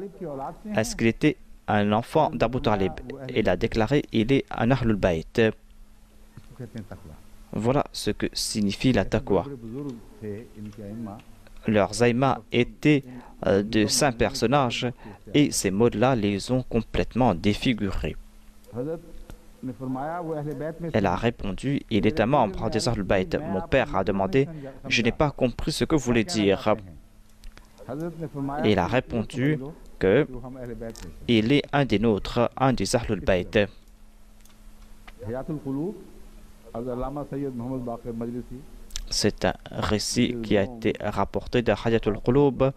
est-ce qu'il était un enfant d'Abu Talib? Il a déclaré, il est un Ahl al-Bayt. Voilà ce que signifie la taqwa. Leurs aïmas étaient de saints personnages et ces mots-là les ont complètement défigurés. Elle a répondu, il est un membre des Ahlul Bayt. Mon père a demandé, je n'ai pas compris ce que vous voulez dire. Et il a répondu que il est un des nôtres, un des Ahlul Bayt. C'est un récit qui a été rapporté de Hayatul Qulub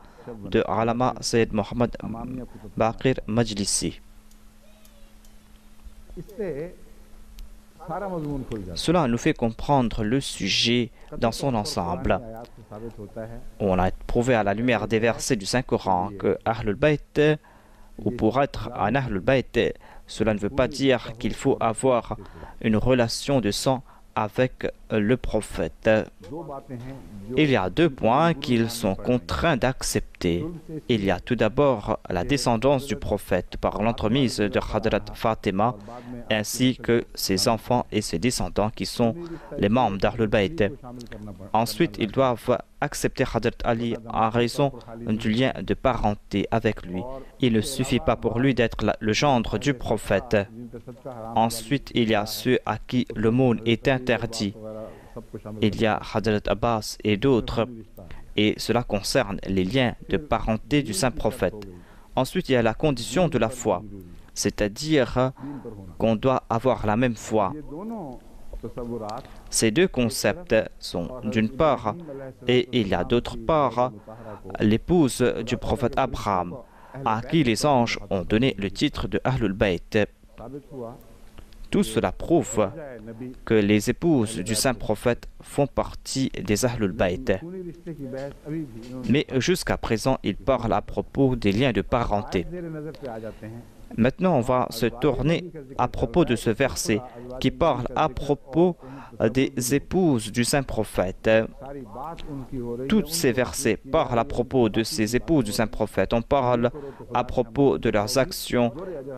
de Alama Sayyid Mohammed Baqir Majlisi. Cela nous fait comprendre le sujet dans son ensemble. On a prouvé à la lumière des versets du Saint-Coran que Ahlul Bayt, ou pour être un Ahlul Bayt, cela ne veut pas dire qu'il faut avoir une relation de sang avec le prophète. Il y a deux points qu'ils sont contraints d'accepter. Il y a tout d'abord la descendance du prophète par l'entremise de Hadrat Fatima, ainsi que ses enfants et ses descendants qui sont les membres d'Ahlul Bayt. Ensuite, ils doivent accepter Hadrat Ali en raison du lien de parenté avec lui. Il ne suffit pas pour lui d'être le gendre du prophète. Ensuite, il y a ceux à qui le monde est interdit. Il y a Hadrat Abbas et d'autres, et cela concerne les liens de parenté du saint prophète. Ensuite, il y a la condition de la foi, c'est-à-dire qu'on doit avoir la même foi. Ces deux concepts sont d'une part, et il y a d'autre part, l'épouse du prophète Abraham, à qui les anges ont donné le titre de Ahlul Bayt. Tout cela prouve que les épouses du saint prophète font partie des Ahlul Bayt. Mais jusqu'à présent, ils parlent à propos des liens de parenté. Maintenant, on va se tourner à propos de ce verset qui parle à propos des épouses du saint prophète. Tous ces versets parlent à propos de ces épouses du saint prophète. On parle à propos de leurs actions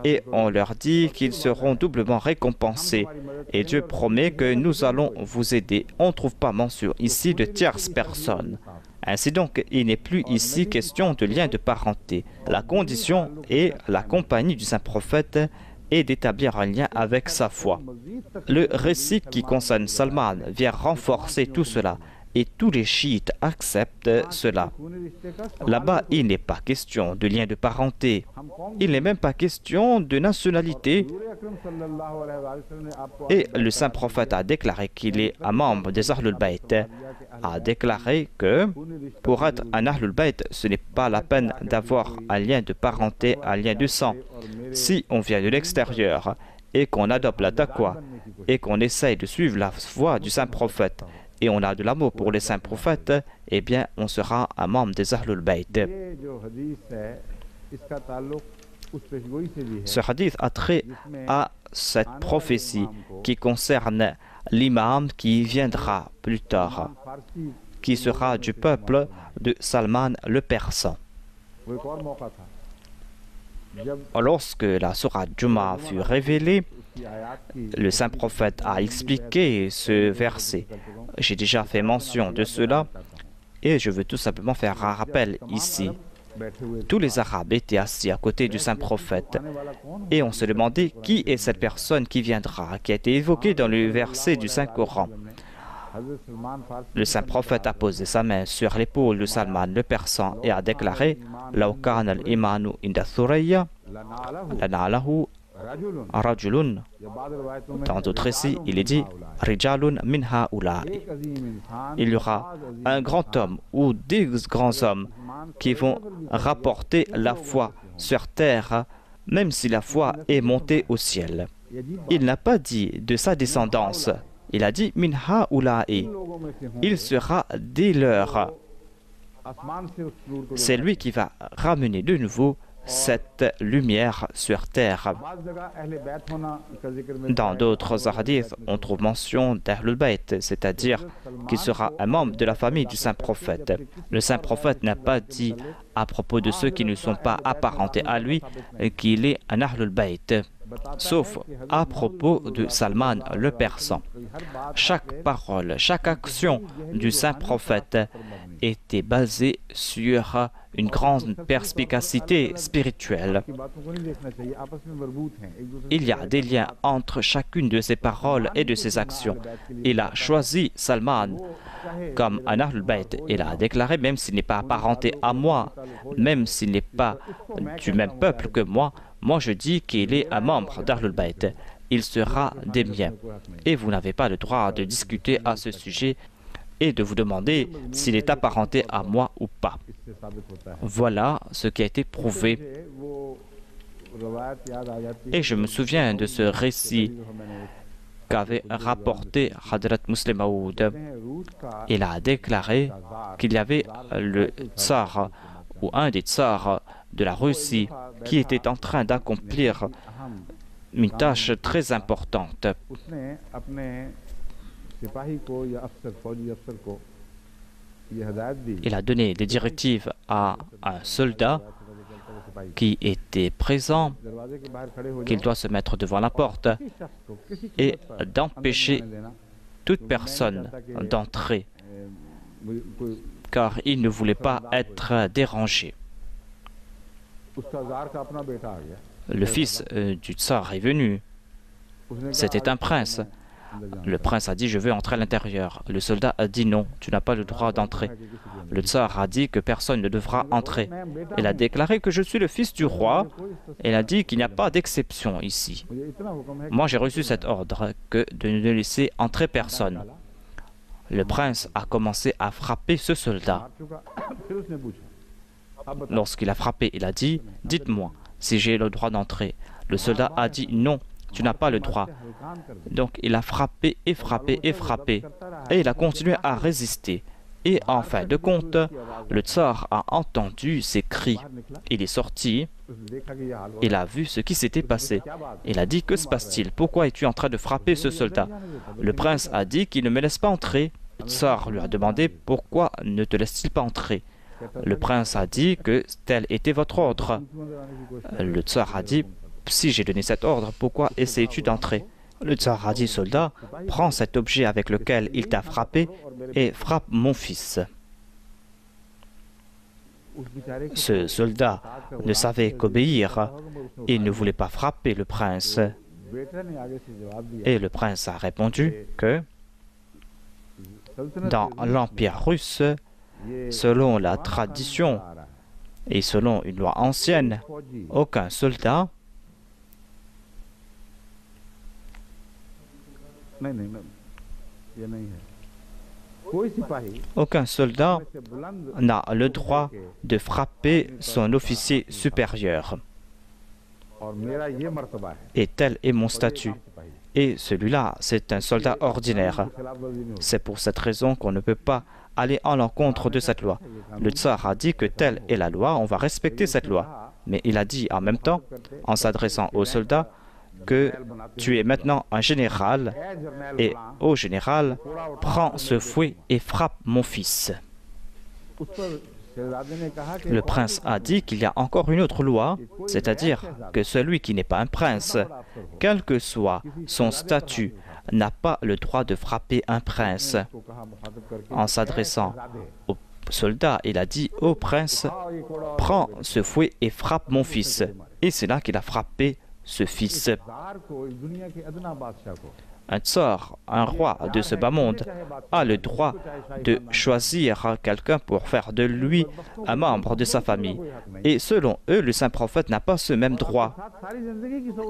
et on leur dit qu'ils seront doublement récompensés. Et Dieu promet que nous allons vous aider. On ne trouve pas mention ici de tierces personnes. Ainsi donc, il n'est plus ici question de lien de parenté. La condition est la compagnie du saint prophète et d'établir un lien avec sa foi. Le récit qui concerne Salman vient renforcer tout cela et tous les chiites acceptent cela. Là-bas, il n'est pas question de lien de parenté. Il n'est même pas question de nationalité. Et le saint prophète a déclaré qu'il est un membre des Ahlul Bayt, a déclaré que pour être un Ahlul Bayt, ce n'est pas la peine d'avoir un lien de parenté, un lien de sang. Si on vient de l'extérieur et qu'on adopte la taqwa et qu'on essaye de suivre la voie du saint prophète et on a de l'amour pour les saints prophètes, eh bien on sera un membre des Ahlul Bayt. Ce hadith a trait à cette prophétie qui concerne l'imam qui viendra plus tard, qui sera du peuple de Salman le Persan. Lorsque la sourate Juma fut révélée, le saint prophète a expliqué ce verset. J'ai déjà fait mention de cela et je veux tout simplement faire un rappel ici. Tous les Arabes étaient assis à côté du saint prophète et on se demandait qui est cette personne qui viendra, qui a été évoquée dans le verset du Saint-Coran. Le saint prophète a posé sa main sur l'épaule de Salman le Persan et a déclaré « Law kana al-imanu inda thuraya, lana'alahu rajulun ». Dans d'autres récits, il est dit « Rijalun min ha'ula'i ». Il y aura un grand homme ou des grands hommes qui vont rapporter la foi sur terre, même si la foi est montée au ciel. Il n'a pas dit de sa descendance. Il a dit « min ha'ula'i ». Il sera des leurs. C'est lui qui va ramener de nouveau cette lumière sur terre. Dans d'autres hadiths, on trouve mention d'Ahlul Bayt, c'est-à-dire qu'il sera un membre de la famille du saint prophète. Le saint prophète n'a pas dit à propos de ceux qui ne sont pas apparentés à lui qu'il est un Ahlul Bayt, sauf à propos de Salman le Persan. Chaque parole, chaque action du saint prophète était basée sur une grande perspicacité spirituelle. Il y a des liens entre chacune de ses paroles et de ses actions. Il a choisi Salman comme un Ahlul Bayt. Il a déclaré, même s'il n'est pas apparenté à moi, même s'il n'est pas du même peuple que moi, moi je dis qu'il est un membre d'Ahlul Bayt. Il sera des miens. Et vous n'avez pas le droit de discuter à ce sujet et de vous demander s'il est apparenté à moi ou pas. Voilà ce qui a été prouvé. Et je me souviens de ce récit qu'avait rapporté Hadrat Muslim Maud. Il a déclaré qu'il y avait le tsar ou un des tsars de la Russie qui était en train d'accomplir une tâche très importante. Il a donné des directives à un soldat qui était présent qu'il doit se mettre devant la porte et d'empêcher toute personne d'entrer, car il ne voulait pas être dérangé. Le fils du tsar est venu. C'était un prince. Le prince a dit « Je veux entrer à l'intérieur ». Le soldat a dit « Non, tu n'as pas le droit d'entrer ». Le tsar a dit que personne ne devra entrer. Il a déclaré que je suis le fils du roi. Il a dit qu'il n'y a pas d'exception ici. Moi, j'ai reçu cet ordre que de ne laisser entrer personne. Le prince a commencé à frapper ce soldat. Lorsqu'il a frappé, il a dit « Dites-moi si j'ai le droit d'entrer ». Le soldat a dit « Non, tu n'as pas le droit ». Donc il a frappé et frappé et frappé. Et il a continué à résister. Et en fin de compte, le tsar a entendu ses cris. Il est sorti. Il a vu ce qui s'était passé. Il a dit « Que se passe-t-il? Pourquoi es-tu en train de frapper ce soldat ?» Le prince a dit qu'il ne me laisse pas entrer. Le tsar lui a demandé « Pourquoi ne te laisse-t-il pas entrer ?» Le prince a dit que tel était votre ordre. Le tsar a dit « Si j'ai donné cet ordre, pourquoi essayes-tu d'entrer ?» Le tsar a dit « Soldat, prends cet objet avec lequel il t'a frappé et frappe mon fils. » Ce soldat ne savait qu'obéir. Il ne voulait pas frapper le prince. Et le prince a répondu que dans l'Empire russe, selon la tradition et selon une loi ancienne, aucun soldat n'a le droit de frapper son officier supérieur. Et tel est mon statut. Et celui-là, c'est un soldat ordinaire. C'est pour cette raison qu'on ne peut pas aller en l'encontre de cette loi. Le tsar a dit que telle est la loi, on va respecter cette loi. Mais il a dit en même temps, en s'adressant aux soldats, que tu es maintenant un général et ô général, prends ce fouet et frappe mon fils. Le prince a dit qu'il y a encore une autre loi, c'est-à-dire que celui qui n'est pas un prince, quel que soit son statut, n'a pas le droit de frapper un prince. En s'adressant au soldat, il a dit « Ô prince, prends ce fouet et frappe mon fils ». Et c'est là qu'il a frappé ce fils. Un tsar, un roi de ce bas monde, a le droit de choisir quelqu'un pour faire de lui un membre de sa famille. Et selon eux, le saint prophète n'a pas ce même droit.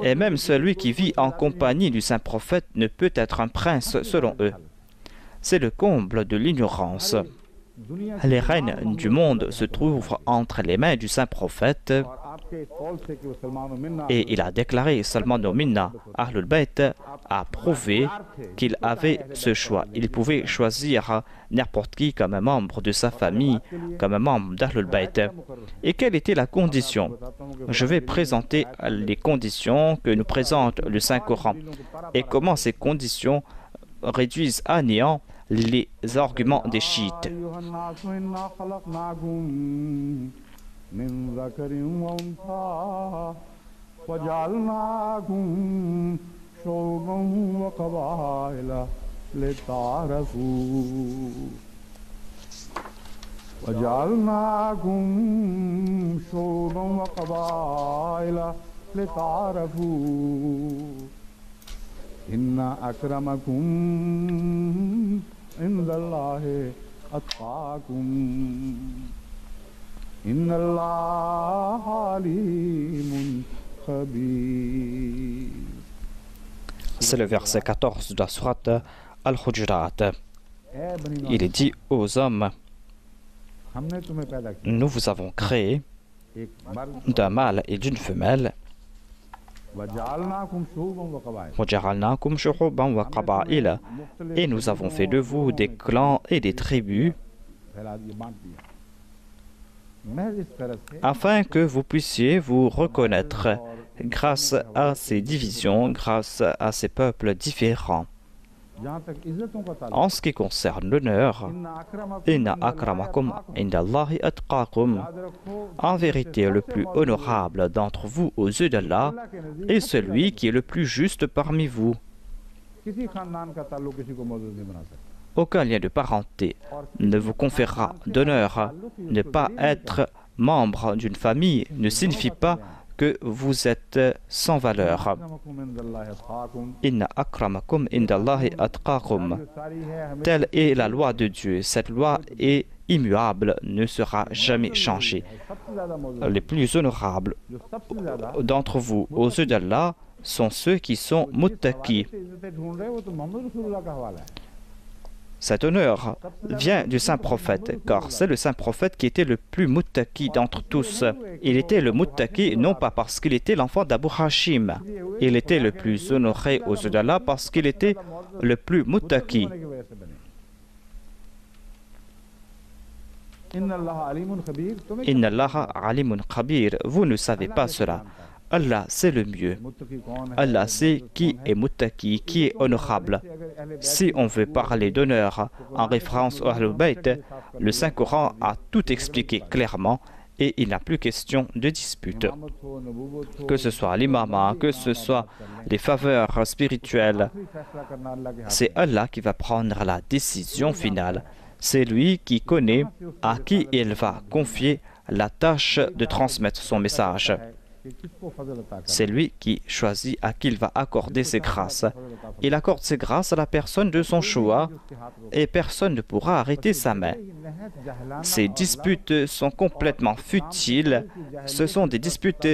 Et même celui qui vit en compagnie du saint prophète ne peut être un prince selon eux. C'est le comble de l'ignorance. Les règnes du monde se trouvent entre les mains du saint prophète. Et il a déclaré, Salman au Minna, Ahlul Bayt a prouvé qu'il avait ce choix. Il pouvait choisir n'importe qui comme un membre de sa famille, comme un membre d'Ahlul Bayt. Et quelle était la condition? Je vais présenter les conditions que nous présente le Saint-Coran et comment ces conditions réduisent à néant les arguments des chiites. Inna akramakum indallahi atqakum. Inna Allah alimun khabir. C'est le verset 14 de la sourate Al-Hujurat. Il est dit aux hommes, nous vous avons créé d'un mâle et d'une femelle وَجَعَلْنَاكُمْ شُعُوبًا وَقَبَائِلَ وَجَعَلْنَاكُمْ شُعُوبًا وَقَبَائِلَ. Et nous avons fait de vous des clans et des tribus afin que vous puissiez vous reconnaître grâce à ces divisions, grâce à ces peuples différents. En ce qui concerne l'honneur, Inna akramakum indallahi atqakum. En vérité, le plus honorable d'entre vous aux yeux d'Allah est celui qui est le plus juste parmi vous. Aucun lien de parenté ne vous conférera d'honneur. Ne pas être membre d'une famille ne signifie pas que vous êtes sans valeur. Inna akramakum indallahi atqakum. Telle est la loi de Dieu. Cette loi est immuable, ne sera jamais changée. Les plus honorables d'entre vous aux yeux d'Allah sont ceux qui sont muttaqis. Cet honneur vient du saint prophète, car c'est le saint prophète qui était le plus muttaqi d'entre tous. Il était le muttaqi non pas parce qu'il était l'enfant d'Abu Hashim. Il était le plus honoré aux yeux d'Allah parce qu'il était le plus muttaqi. Inna Allaha alimun khabir. Vous ne savez pas cela. Allah c'est le mieux. Allah sait qui est muttaqi, qui est honorable. Si on veut parler d'honneur en référence au Ahlul Bayt, le Saint-Coran a tout expliqué clairement et il n'a plus question de dispute. Que ce soit l'imama, que ce soit les faveurs spirituelles, c'est Allah qui va prendre la décision finale. C'est lui qui connaît à qui il va confier la tâche de transmettre son message. C'est lui qui choisit à qui il va accorder ses grâces. Il accorde ses grâces à la personne de son choix et personne ne pourra arrêter sa main. Ces disputes sont complètement futiles. Ce sont des disputes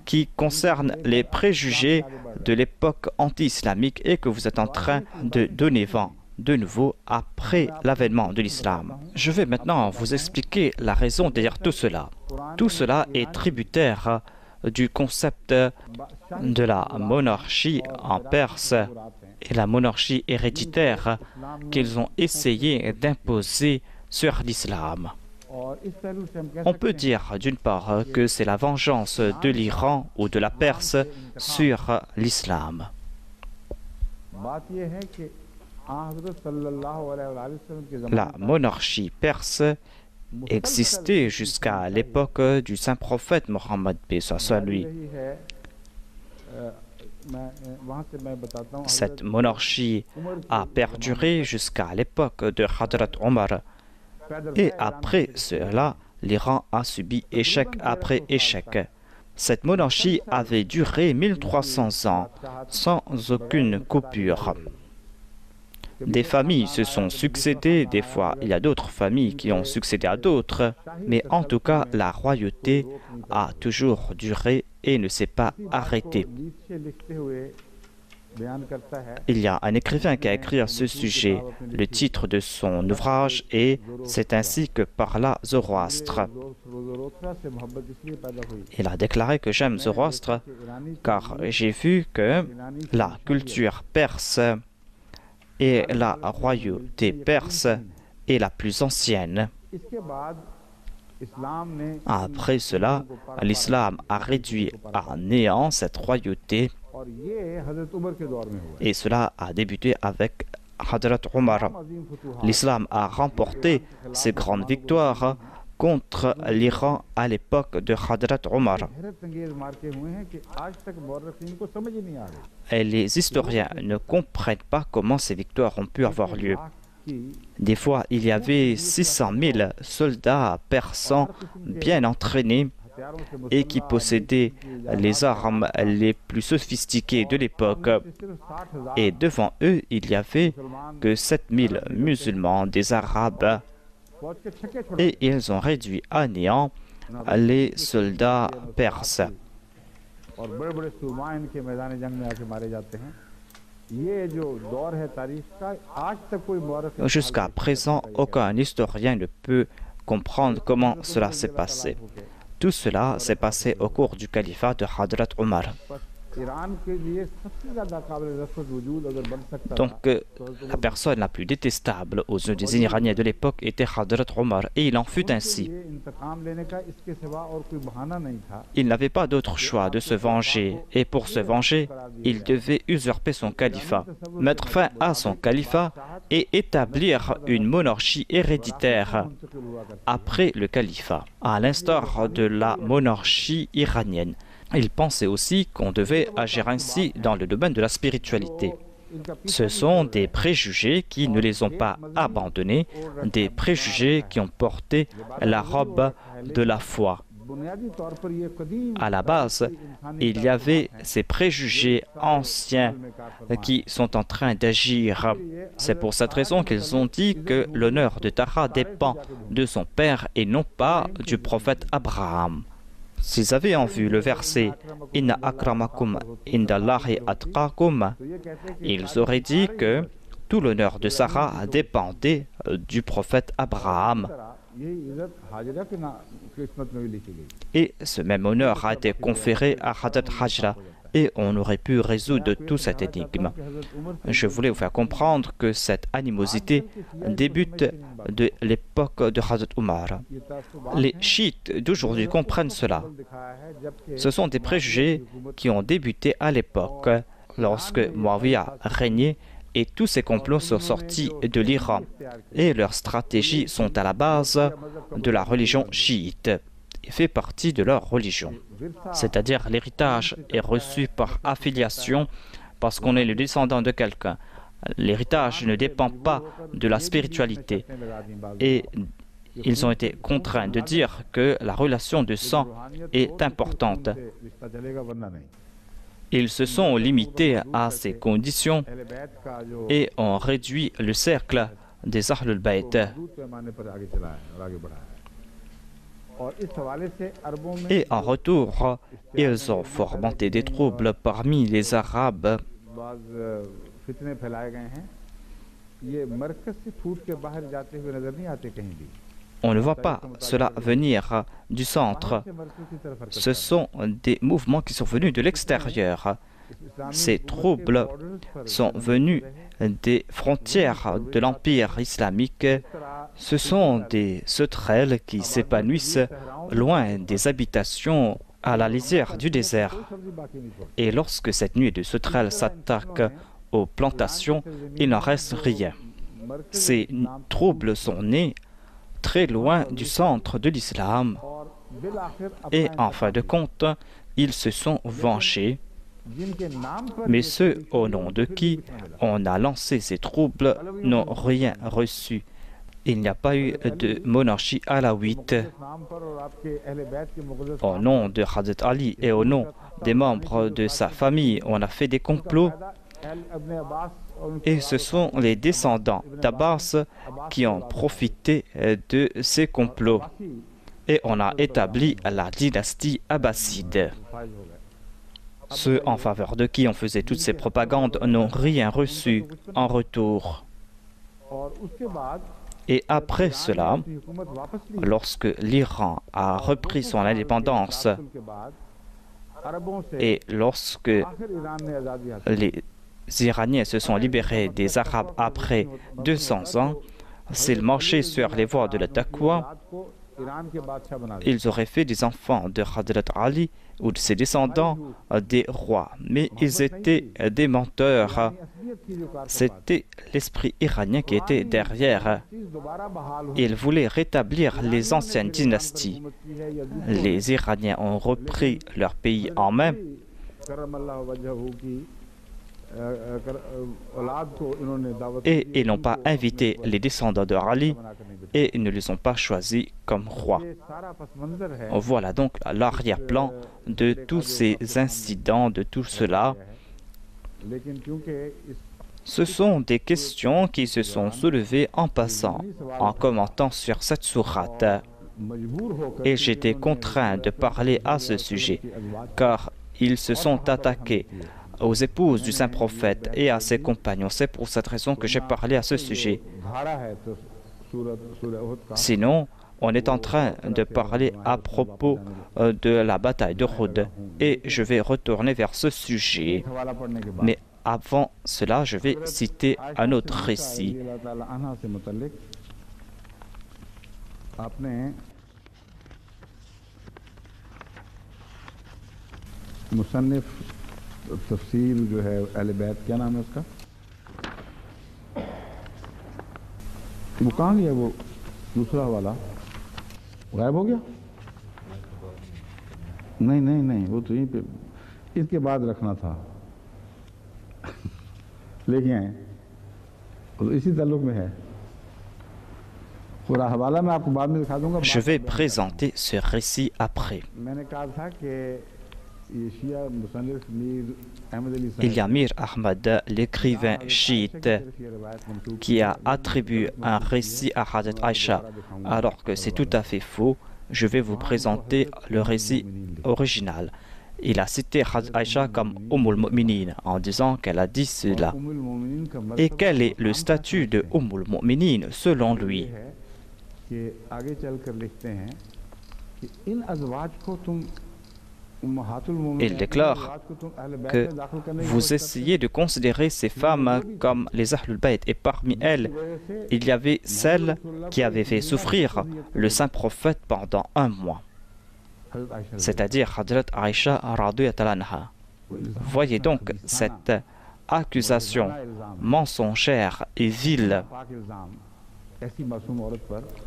qui concernent les préjugés de l'époque anti-islamique et que vous êtes en train de donner vent de nouveau après l'avènement de l'islam. Je vais maintenant vous expliquer la raison derrière tout cela. Tout cela est tributaire du concept de la monarchie en Perse et la monarchie héréditaire qu'ils ont essayé d'imposer sur l'islam. On peut dire d'une part que c'est la vengeance de l'Iran ou de la Perse sur l'islam. La monarchie perse existait jusqu'à l'époque du saint prophète Mohammed paix soit lui. Cette monarchie a perduré jusqu'à l'époque de Hadrat Omar. Et après cela, l'Iran a subi échec après échec. Cette monarchie avait duré 1300 ans sans aucune coupure. Des familles se sont succédées, des fois il y a d'autres familles qui ont succédé à d'autres, mais en tout cas la royauté a toujours duré et ne s'est pas arrêtée. Il y a un écrivain qui a écrit à ce sujet. Le titre de son ouvrage est « C'est ainsi que parla Zoroastre ». Il a déclaré que j'aime Zoroastre car j'ai vu que la culture perse et la royauté perse est la plus ancienne. Après cela, l'islam a réduit à néant cette royauté et cela a débuté avec Hadrat Omar. L'islam a remporté ses grandes victoires contre l'Iran à l'époque de Hadrat Omar. Et les historiens ne comprennent pas comment ces victoires ont pu avoir lieu. Des fois, il y avait 600 000 soldats persans bien entraînés et qui possédaient les armes les plus sophistiquées de l'époque. Et devant eux, il n'y avait que 7000 musulmans, des Arabes. Et ils ont réduit à néant les soldats perses. Jusqu'à présent, aucun historien ne peut comprendre comment cela s'est passé. Tout cela s'est passé au cours du califat de Hadrat Omar. Donc, la personne la plus détestable aux yeux des Iraniens de l'époque était Hadrat Omar, et il en fut ainsi. Il n'avait pas d'autre choix de se venger, et pour se venger, il devait usurper son califat, mettre fin à son califat et établir une monarchie héréditaire après le califat, à l'instar de la monarchie iranienne. Il pensait aussi qu'on devait agir ainsi dans le domaine de la spiritualité. Ce sont des préjugés qui ne les ont pas abandonnés, des préjugés qui ont porté la robe de la foi. À la base, il y avait ces préjugés anciens qui sont en train d'agir. C'est pour cette raison qu'ils ont dit que l'honneur de Tara dépend de son père et non pas du prophète Abraham. S'ils avaient en vue le verset « Inna akramakum indallahi atqakum », ils auraient dit que tout l'honneur de Sarah dépendait du prophète Abraham. Et ce même honneur a été conféré à Hadrat Hajra et on aurait pu résoudre tout cet énigme. Je voulais vous faire comprendre que cette animosité débute de l'époque de Hadrat Omar. Les chiites d'aujourd'hui comprennent cela. Ce sont des préjugés qui ont débuté à l'époque, lorsque Muawiyah régnait et tous ces complots sont sortis de l'Iran. Et leurs stratégies sont à la base de la religion chiite et fait partie de leur religion. C'est-à-dire l'héritage est reçu par affiliation parce qu'on est le descendant de quelqu'un. L'héritage ne dépend pas de la spiritualité. Et ils ont été contraints de dire que la relation de sang est importante. Ils se sont limités à ces conditions et ont réduit le cercle des Ahlul Bayt. Et en retour, ils ont fomenté des troubles parmi les Arabes. On ne voit pas cela venir du centre. Ce sont des mouvements qui sont venus de l'extérieur. Ces troubles sont venus des frontières de l'Empire islamique. Ce sont des sauterelles qui s'épanouissent loin des habitations à la lisière du désert. Et lorsque cette nuée de sauterelles s'attaque aux plantations, il n'en reste rien. Ces troubles sont nés très loin du centre de l'islam et en fin de compte, ils se sont vengés. Mais ceux au nom de qui on a lancé ces troubles n'ont rien reçu. Il n'y a pas eu de monarchie alawite. Au nom de Hazrat Ali et au nom des membres de sa famille, on a fait des complots. Et ce sont les descendants d'Abbas qui ont profité de ces complots. Et on a établi la dynastie abbasside. Ceux en faveur de qui on faisait toutes ces propagandes n'ont rien reçu en retour. Et après cela, lorsque l'Iran a repris son indépendance et lorsque les Iraniens se sont libérés des Arabes après 200 ans, s'ils marchaient sur les voies de la taqwa, ils auraient fait des enfants de Hadrat Ali ou de ses descendants des rois. Mais ils étaient des menteurs. C'était l'esprit iranien qui était derrière. Ils voulaient rétablir les anciennes dynasties. Les Iraniens ont repris leur pays en main. Et ils n'ont pas invité les descendants de Ali et ils ne les ont pas choisis comme rois. Voilà donc l'arrière-plan de tous ces incidents, de tout cela. Ce sont des questions qui se sont soulevées en passant, en commentant sur cette sourate. Et j'étais contraint de parler à ce sujet, car ils se sont attaqués aux épouses du Saint-Prophète et à ses compagnons. C'est pour cette raison que j'ai parlé à ce sujet. Sinon, On est en train de parler à propos de la bataille de Uhud et je vais retourner vers ce sujet. Mais avant cela, je vais citer un autre récit. मुसन्निफ तफसील जो है अहले बैत, क्या नाम है उसका? वो कहाँ गया? वो दूसरा वाला गायब हो गया? नहीं नहीं नहीं, वो तो यहीं पे इसके बाद रखना था। लेके आए, तो इसी ताल्लुक में है। पूरा हवाला मैं आपको बाद में दिखा दूंगा। Je vais présenter ce récit après. मैंने कहा था कि Il y a Mir Ahmad, l'écrivain chiite, qui a attribué un récit à Hazrat Aïcha, alors que c'est tout à fait faux. Je vais vous présenter le récit original. Il a cité Hazrat Aïcha comme Ummul Mu'minin en disant qu'elle a dit cela. Et quel est le statut de Ummul Mu'minin selon lui? Il déclare que vous essayez de considérer ces femmes comme les Ahlul Bayt, et parmi elles, il y avait celle qui avait fait souffrir le saint prophète pendant un mois, c'est-à-dire Hadrat Aïcha radhiyallahu anha. Voyez donc cette accusation mensongère et vile.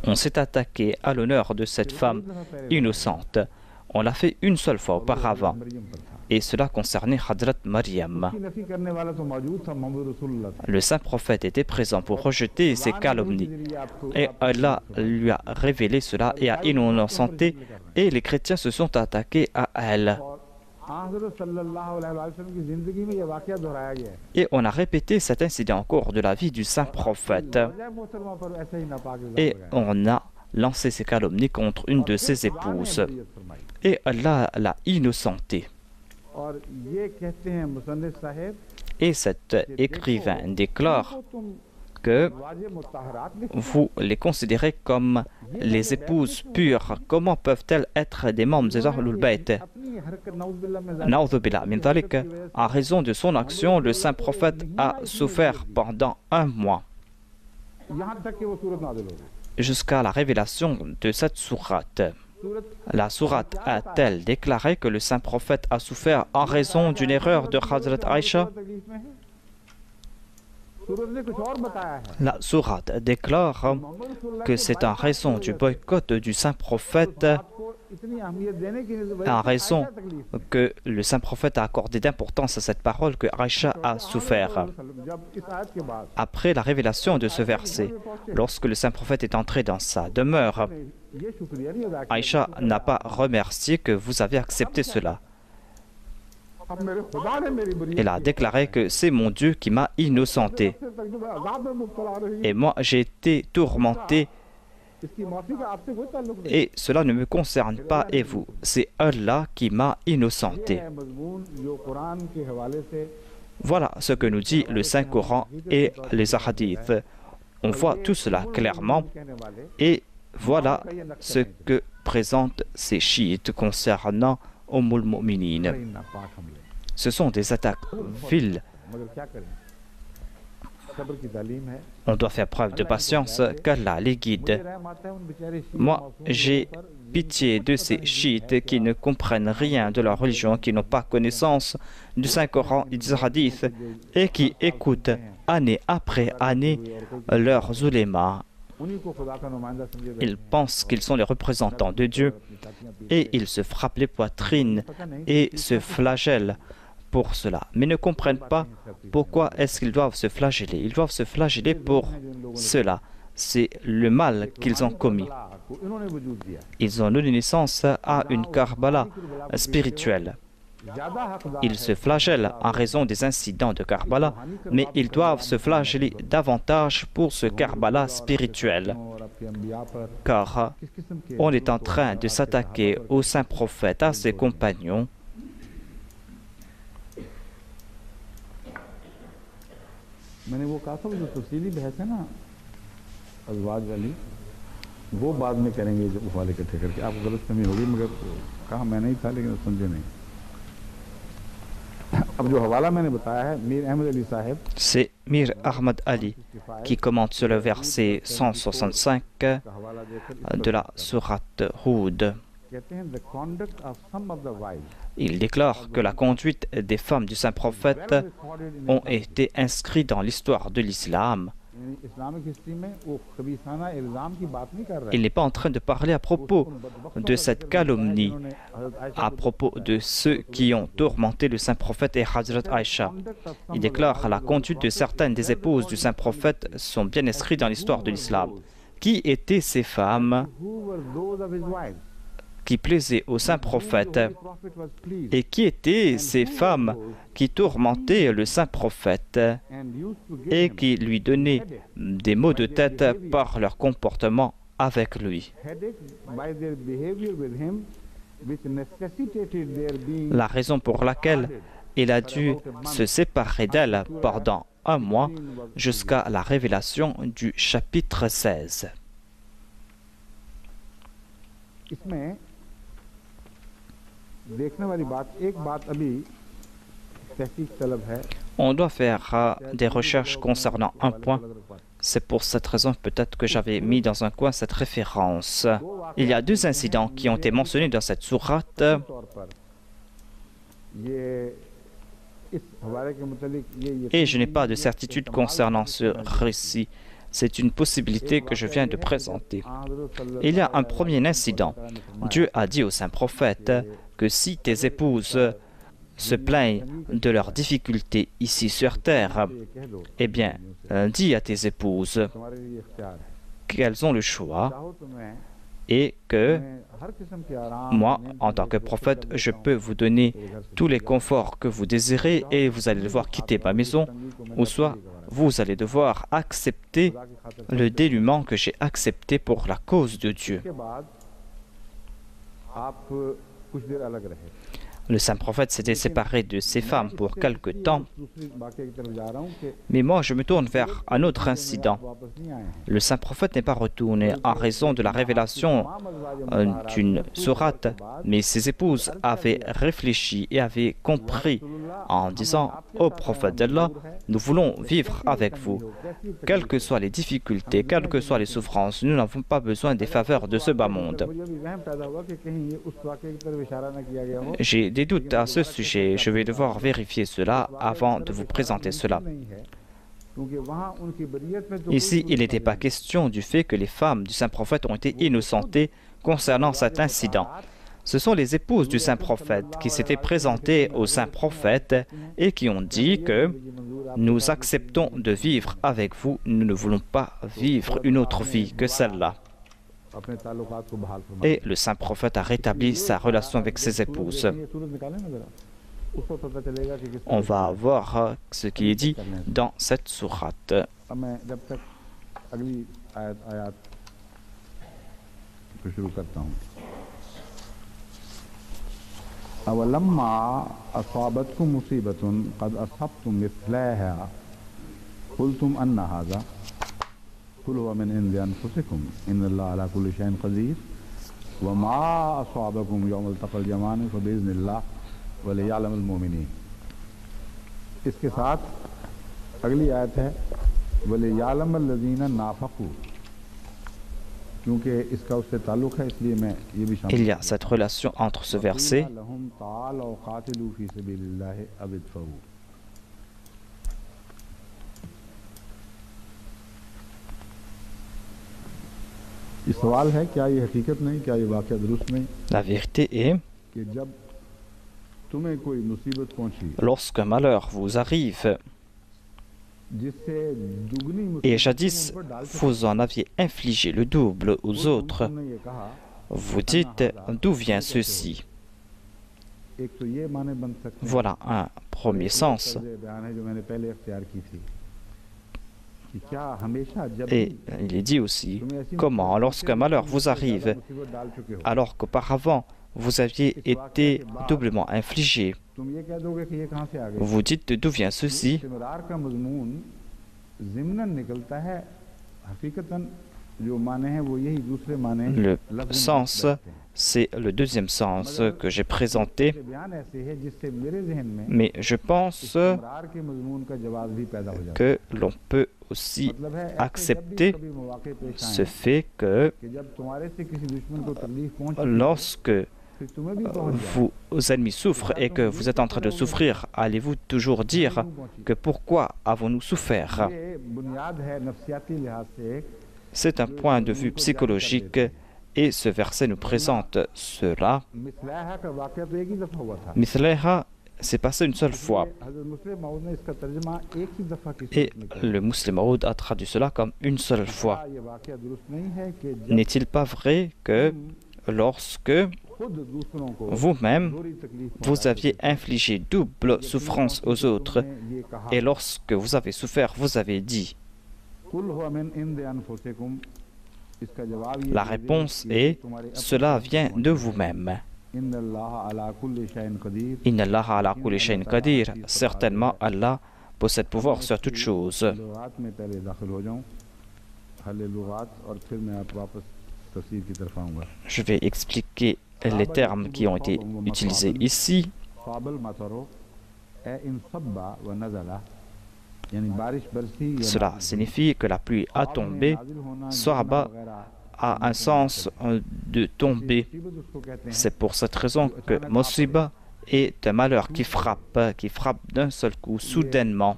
On s'est attaqué à l'honneur de cette femme innocente. On l'a fait une seule fois auparavant, et cela concernait Hadrat Maryam. Le saint prophète était présent pour rejeter ces calomnies, et Allah lui a révélé cela et a innocenté, et les chrétiens se sont attaqués à elle. Et on a répété cet incident au cours de la vie du saint prophète, et on a lancé ces calomnies contre une de ses épouses. Et Allah l'a innocenté. Et cet écrivain déclare que vous les considérez comme les épouses pures. Comment peuvent-elles être des membres des Ahlul Bayt? Na'udhu billah min dhalik. En raison de son action, le saint prophète a souffert pendant un mois, jusqu'à la révélation de cette sourate. La sourate a-t-elle déclaré que le saint prophète a souffert en raison d'une erreur de Hazrat Aïcha? La sourate déclare que c'est en raison du boycott du saint prophète, en raison que le saint prophète a accordé d'importance à cette parole, que Aïcha a souffert. Après la révélation de ce verset, lorsque le saint prophète est entré dans sa demeure, Aïcha n'a pas remercié que vous avez accepté cela. Elle a déclaré que c'est mon Dieu qui m'a innocenté. Et moi, j'ai été tourmenté. Et cela ne me concerne pas et vous. C'est Allah qui m'a innocenté. Voilà ce que nous dit le Saint-Coran et les hadiths. On voit tout cela clairement. Et voilà ce que présentent ces chiites concernant Ummul Mu'minin. Ce sont des attaques viles. On doit faire preuve de patience, qu'Allah les guide. Moi, j'ai pitié de ces chiites qui ne comprennent rien de leur religion, qui n'ont pas connaissance du Saint-Coran et des hadiths, et qui écoutent année après année leurs ulémas. Ils pensent qu'ils sont les représentants de Dieu et ils se frappent les poitrines et se flagellent pour cela, mais ne comprennent pas pourquoi est-ce qu'ils doivent se flageller. Ils doivent se flageller pour cela. C'est le mal qu'ils ont commis. Ils ont donné naissance à une Karbala spirituelle. Ils se flagellent en raison des incidents de Karbala, mais ils doivent se flageller davantage pour ce Karbala spirituel. Car on est en train de s'attaquer au saint prophète, à ses compagnons. वो बाद में करेंगे जो उफाल इकट्ठे करके आपको गलतफहमी होगी मगर कहा मैं नहीं था लेकिन समझे नहीं अब जो हवाला मैंने बताया है मीर अहमद अली साहब C'est Mir Ahmad Ali qui commente sur le verset 165 का हवाला देकर de la sourate Hud. कहते हैं the conduct of some of the wives Il déclare que la conduite des femmes du saint prophète well recorded in ont été inscrites dans l'histoire de l'islam. Islamic history में वो खबीसाना इल्जाम की बात नहीं कर रहा Il n'est pas en train de parler à propos de cette calomnie, à propos de ceux qui ont tourmenté le saint prophète et Hazrat Aïcha. Il déclare la conduite de certaines des épouses du saint prophète sont bien inscrites dans l'histoire de l'islam. Qui étaient ces femmes who were those of his wives qui plaisaient au saint prophète the prophet was pleased et qui étaient ces femmes qui tourmentaient le saint prophète and used to give et him qui lui donnaient des maux de tête par leur comportement avec lui. headache by their behavior with him which necessitated their being La raison pour laquelle il a dû se séparer d'elle pendant un mois jusqu'à la révélation du chapitre 16. इसमें देखने वाली बात एक बात अभी तहकीक तलब है On doit faire des recherches concernant un point. C'est pour cette raison peut-être que j'avais mis dans un coin cette référence. Il y a deux incidents qui ont été mentionnés dans cette sourate. तौर पर ये इस हवाले के मुतालिक ये Et je n'ai pas de certitude concernant ce récit. C'est une possibilité que je viens de présenter. Il y a un premier incident. Dieu a dit au saint prophète que si tes épouses se plaignent de leurs difficultés ici sur terre, eh bien, dis à tes épouses तुम्हारे लिए इख्तियार है qu'elles ont le choix चाहो तो मैं et que हर किस्म के आराम moi, en tant que prophète, je peux vous donner tous les conforts que vous désirez et vous allez devoir quitter ma maison, ou soit vous allez devoir accepter खुदा की खातिर le dénuement que j'ai accepté pour la cause de Dieu. के बाद आप कुछ देर अलग रहे Le saint prophète s'était séparé de ses femmes pour quelque temps, दूसरी वाकये की तरफ जा रहा हूँ कि mais moi je me tourne vers un autre incident. वापस नहीं आए हैं Le saint prophète n'est pas retourné en raison de la révélation d'une sourate, mais ses épouses avaient réfléchi et avaient compris en disant au prophète d'Allah, nous voulons vivre avec vous. Quelles que soient les difficultés, quelles que soient les souffrances, nous n'avons pas besoin des faveurs de ce bas monde. मुझे भी वहम पैदा हुआ कि कहीं ये उस वाकये की तरफ इशारा न किया गया हो J'ai des doutes à ce sujet. Je vais devoir vérifier cela avant de vous présenter cela. नहीं है क्योंकि वहाँ उनकी बरियत में तो Ici, il n'était pas question du fait que les femmes du saint prophète ont été innocentées concernant cet incident. Ce sont les épouses du saint prophète qui s'étaient présentées au saint prophète et qui ont dit que nous acceptons de vivre avec vous, nous ne voulons pas vivre une autre vie que celle-là. अपने ताल्लुकात को बहाल फरमाए Et le saint prophète a rétabli sa relation avec ses épouses. ये सूरत निकालें ना जरा उसको पता चलेगा कि किस On va voir ce qui est dit dans cette sourate. अब मैं जब तक अगली आयत को शुरू करता हूँ अवलम्मा असाबतकुम मुसीबतुन क़द असबतुम मिस्लहा क़ुल्तुम अन्ना हाज़ा कुल हुवा मिन इंदि अनफुसिकुम इन्नल्लाहा अला कुल्लि शैइन क़दीर वमा असाबकुम यौमल तक़ल जमान फ़बिइज़्निल्लाह वलियअलमल मोमिनीन। इसके साथ अगली आयत है वलियअलमल लज़ीना नाफ़क़ू, क्योंकि इसका उससे ताल्लुक़ है इसलिए मैं ये भी Il y a cette relation entre ce verset लहुम तालौ क़ातिलू फ़ी सबीलिल्लाह अब इदफ़ऊ। ये सवाल है क्या ये हकीकत नहीं, क्या ये वाक़या दुरुस्त नहीं La vérité est, कि जब तुम्हें कोई मुसीबत पहुंची lorsqu'un malheur vous arrive, जिससे दुगनी et मुसीबत jadis vous en aviez infligé le double aux autres, तुमने ये कहा vous dites d'où vient ceci. एक तो ये माने बन सकते हैं Voilà un premier sens. ये बयान है जो मैंने पहले इख्तियार की थी कि क्या हमेशा जब Et il est dit aussi, comment lorsqu'un malheur vous arrive, मुसीबत डाल चुके हो alors qu'auparavant vous aviez été doublement infligé, तुम ये कह दोगे कि ये कहाँ से आ गई। vous dites d'où vient ceci. इस्तिमरार का मजमून ज़िम्नन निकलता है हकीकतन Le sens, c'est le deuxième sens que j'ai présenté, mais je pense que l'on peut aussi accepter ce fait que lorsque vos ennemis souffrent et que vous êtes en train de souffrir, allez-vous toujours dire que pourquoi avons-nous souffert? C'est un point de vue psychologique et ce verset nous présente cela. Mithleha s'est passé une seule fois et le Muslim Maud a traduit cela comme une seule fois. N'est-il pas vrai que lorsque vous-même, vous aviez infligé double souffrance aux autres et lorsque vous avez souffert, vous avez dit? La réponse est, cela vient de vous-même. Inna Allaha ala kulli shay'in qadir. Certainement, Allah possède pouvoir sur toutes choses. Je vais expliquer les termes qui ont été utilisés ici. Cela signifie que la pluie a tombé. Sahaba a un sens de tomber. C'est pour cette raison que Musiba est un malheur qui frappe d'un seul coup, soudainement.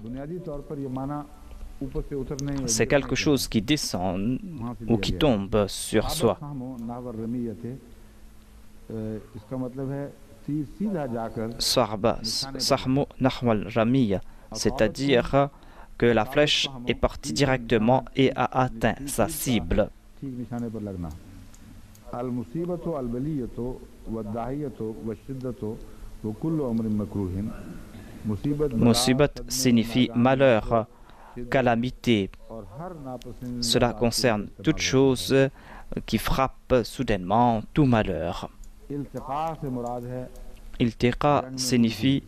C'est quelque chose qui descend ou qui tombe sur soi. Sahaba, Sahmu Nahwal Ramiya, c'est-à-dire que la flèche est partie directement et a atteint sa cible. Musibat signifie malheur, calamité. Cela concerne toute chose qui frappe soudainement, tout malheur. Iltiqa signifie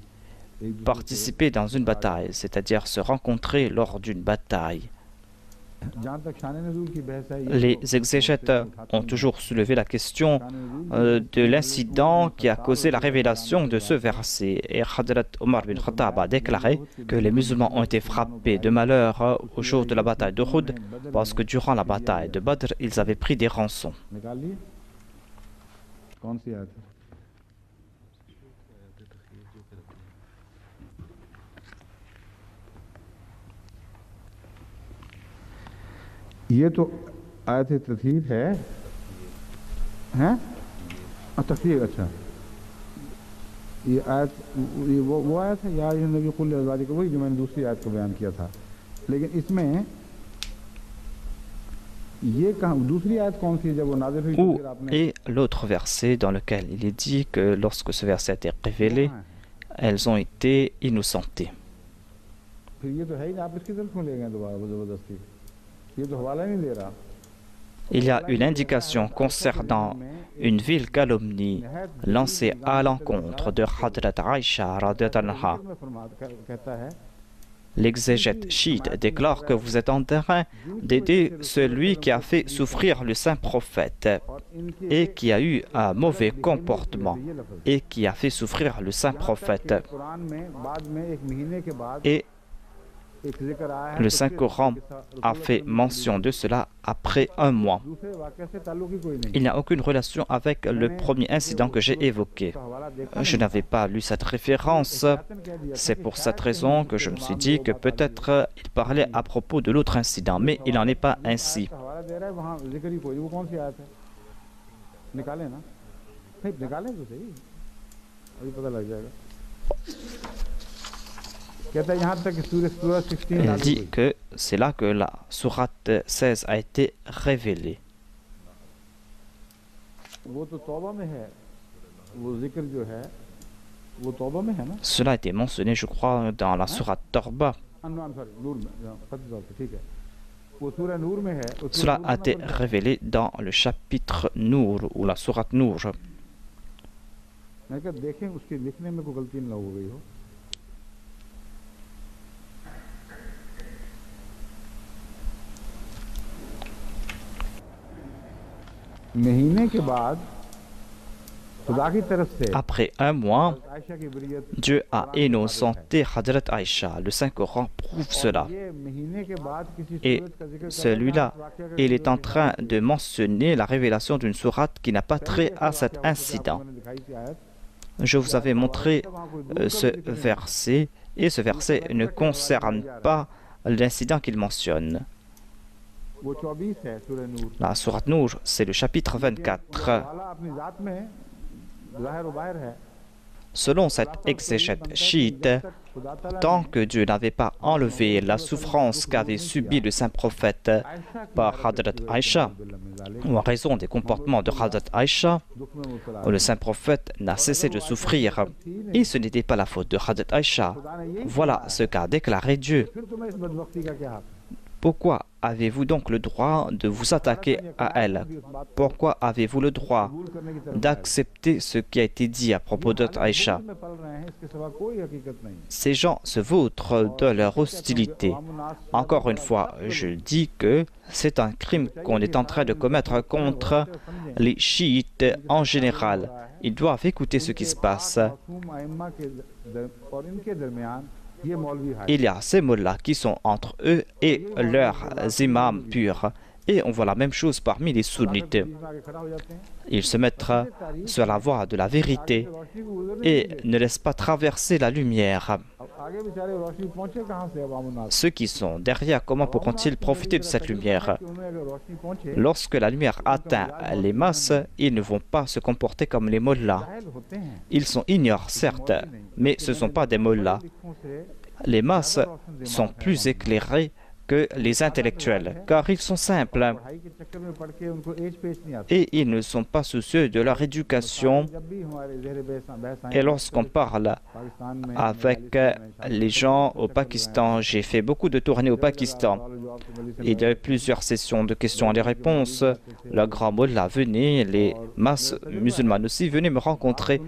participer dans une bataille, c'est-à-dire se rencontrer lors d'une bataille. Les exégètes ont toujours soulevé la question de l'incident qui a causé la révélation de ce verset. Et Hadrat Omar bin Khattab a déclaré que les musulmans ont été frappés de malheur au jour de la bataille d'Uhud parce que durant la bataille de Badr, ils avaient pris des rançons. ये तो आयत तस्हीर है हैं तस्हीर अच्छा ये आयत ये वो आयत है यार नबी कुल अज़वाज का वही जो मैंने दूसरी आयत को बयान किया था लेकिन इसमें ये कहाँ दूसरी आयत कौन सी है जब वो नाज़िल हुई Où est l'autre verset dans lequel il est dit que lorsque ce verset a été révélé, elles ont été innocentées? फिर ये तो है ही ना आप इसकी तरफ क्यों ले गए दोबारा ज़बरदस्ती Il y a une indication concernant une ville calomnie lancée à l'encontre de Hadrat Aïcha radhiyallahu anha. L'exégète chiite déclare que vous êtes en train d'aider celui qui a fait souffrir le saint prophète et qui a eu un mauvais comportement et qui a fait souffrir le saint prophète. Et le Saint-Coran a fait mention de cela après un mois. Il n'y a aucune relation avec le premier incident que j'ai évoqué. Je n'avais pas lu cette référence. C'est pour cette raison que je me suis dit que peut-être il parlait à propos de l'autre incident, mais il n'en est pas ainsi. Il dit que c'est là que la sourate 16 a été révélée. Cela a été mentionné, je crois, dans la sourate Torba. Cela a été révélé dans le chapitre Nour ou la sourate Nour. महीने के बाद Après un mois, Dieu a innocenté Hadrat Aïcha. Le Saint-Coran prouve cela. Et celui-là, il est en train de mentionner la révélation d'une sourate qui n'a pas trait à cet incident. Je vous avais montré ce verset, et ce verset ne concerne pas l'incident qu'il mentionne. La sourate Nour, c'est le chapitre 24. Selon cette exégète chiite, tant que Dieu n'avait pas enlevé la souffrance qu'avait subie le saint prophète par Hadrat Aïcha, ou en raison des comportements de Hadrat Aïcha, le saint prophète n'a cessé de souffrir. Et ce n'était pas la faute de Hadrat Aïcha. Voilà ce qu'a déclaré Dieu. Pourquoi avez-vous donc le droit de vous attaquer à elle? Pourquoi avez-vous le droit d'accepter ce qui a été dit à propos d'Aïcha? Ces gens se vautrent de leur hostilité. Encore une fois, je dis que c'est un crime qu'on est en train de commettre contre les chiites en général. Ils doivent écouter ce qui se passe. Il y a ces mots-là qui sont entre eux et leurs imams purs. Et on voit la même chose parmi les sunnites. Ils se mettent sur la voie de la vérité et ne laissent pas traverser la lumière. Ceux qui sont derrière, comment pourront-ils profiter de cette lumière? Lorsque la lumière atteint les masses, ils ne vont pas se comporter comme les mollahs. Ils sont ignorants, certes, mais ce ne sont pas des mollahs. Les masses sont plus éclairées que les intellectuels, car ils sont simples et ils ne sont pas soucieux de leur éducation. Et lorsqu'on parle avec les gens au Pakistan, j'ai fait beaucoup de tournées au Pakistan, il y a eu plusieurs sessions de questions et de réponses. Le grand mullah venait, les masses musulmanes aussi venaient me rencontrer.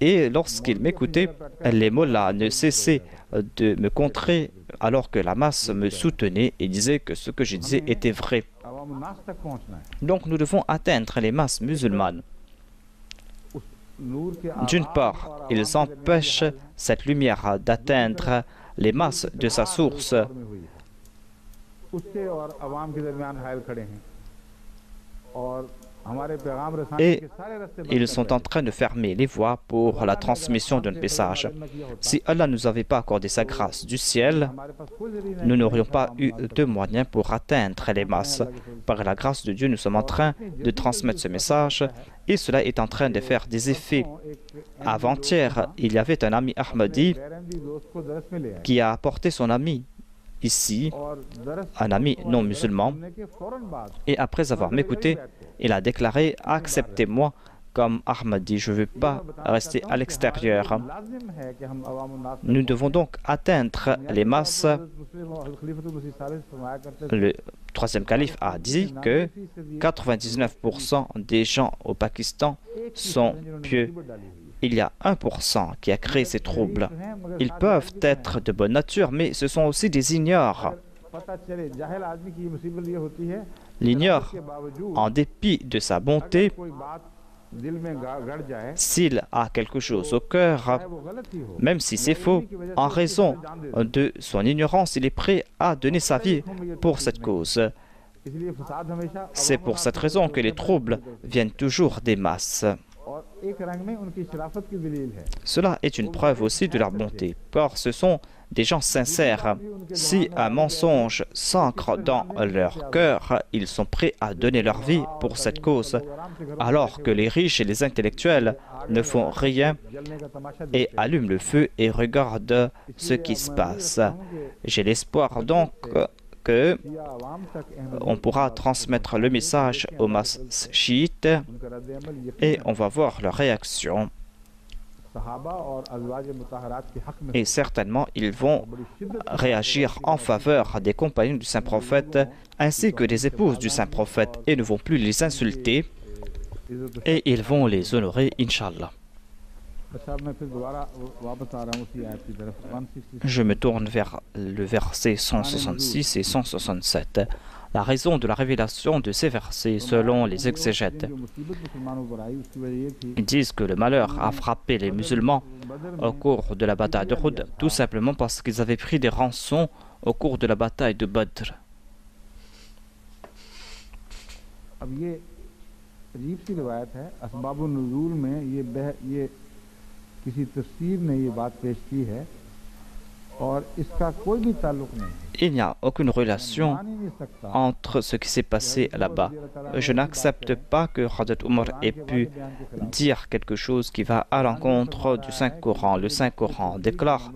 Et lorsqu'ils m'écoutaient, les mollahs ne cessaient de me contrer alors que la masse me soutenait et disait que ce que je disais était vrai. Donc nous devons atteindre les masses musulmanes. D'une part, ils empêchent cette lumière d'atteindre les masses de sa source. Et ils sont en train de fermer les voies pour la transmission d'un message. Si Allah ne nous avait pas accordé sa grâce du ciel, nous n'aurions pas eu de moyens pour atteindre les masses. Par la grâce de Dieu, nous sommes en train de transmettre ce message et cela est en train de faire des effets. Avant-hier, il y avait un ami Ahmadi qui a apporté son ami ici, un ami non musulman, et après avoir m'écouté, il a déclaré « Acceptez-moi comme Ahmadi, je ne veux pas rester à l'extérieur. » Nous devons donc atteindre les masses. Le troisième calife a dit que 99% des gens au Pakistan sont pieux. Il y a 1% qui a créé ces troubles. Ils peuvent être de bonne nature, mais ce sont aussi des ignorants. L'ignore, en dépit de sa bonté, s'il a quelque chose au cœur, même si c'est faux, en raison de son ignorance, il est prêt à donner sa vie pour cette cause. C'est pour cette raison que les troubles viennent toujours des masses. Cela est une preuve aussi de leur bonté, car ce sont des gens sincères. Si un mensonge s'ancre dans leur cœur, ils sont prêts à donner leur vie pour cette cause, alors que les riches et les intellectuels ne font rien et allument le feu et regardent ce qui se passe. J'ai l'espoir donc que on pourra transmettre le message aux masses chiites et on va voir leur réaction. Et certainement, ils vont réagir en faveur des compagnons du Saint-Prophète ainsi que des épouses du Saint-Prophète et ne vont plus les insulter et ils vont les honorer, Inch'Allah. Je me tourne vers le verset 166 et 167. la raison de la révélation de ces versets selon les exégètes. Ils disent que le malheur a frappé les musulmans au cours de la bataille de Uhud, tout simplement parce qu'ils avaient pris des rançons au cours de la bataille de Badr. Il n'y a aucune relation entre ce qui s'est passé là-bas. Je n'accepte pas que Hazrat Omar ait pu dire quelque chose qui va à l'encontre du Saint-Coran. Le Saint-Coran déclare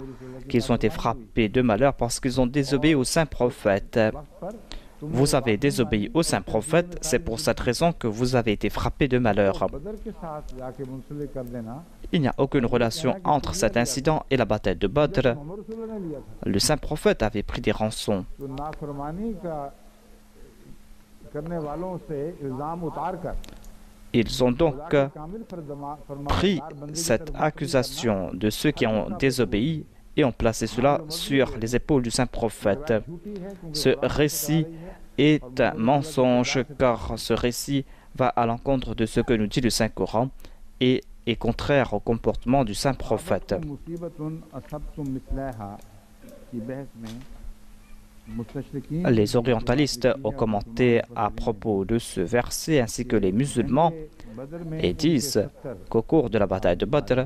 qu'ils ont été frappés de malheur parce qu'ils ont désobéi au Saint-Prophète. Vous avez désobéi au Saint-Prophète, c'est pour cette raison que vous avez été frappés de malheur. Il n'y a aucune relation entre cet incident et la bataille de Badr. Le Saint-Prophète avait pris des rançons. Ils ont donc pris cette accusation de ceux qui ont désobéi et ont placé cela sur les épaules du Saint-Prophète. Ce récit est un mensonge car ce récit va à l'encontre de ce que nous dit le Saint-Coran et est contraire au comportement du Saint-Prophète. Les orientalistes ont commenté à propos de ce verset ainsi que les musulmans et disent qu'au cours de la bataille de Badr,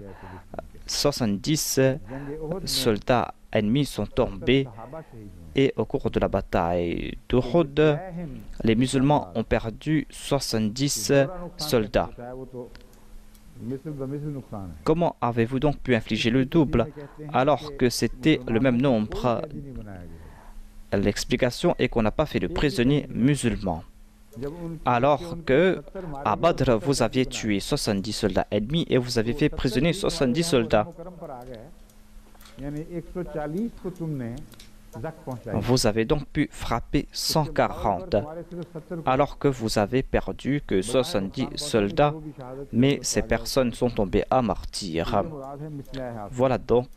70 soldats ennemis sont tombés et au cours de la bataille d'Uhud, les musulmans ont perdu 70 soldats. Comment avez-vous donc pu infliger le double alors que c'était le même nombre? L'explication est qu'on n'a pas fait de prisonniers musulmans. Alors que à Badr, vous aviez tué 70 soldats ennemis et vous avez fait prisonnier 70 soldats. Vous avez donc pu frapper 140, alors que vous avez perdu que 70 soldats, mais ces personnes sont tombées à martyrs. Voilà donc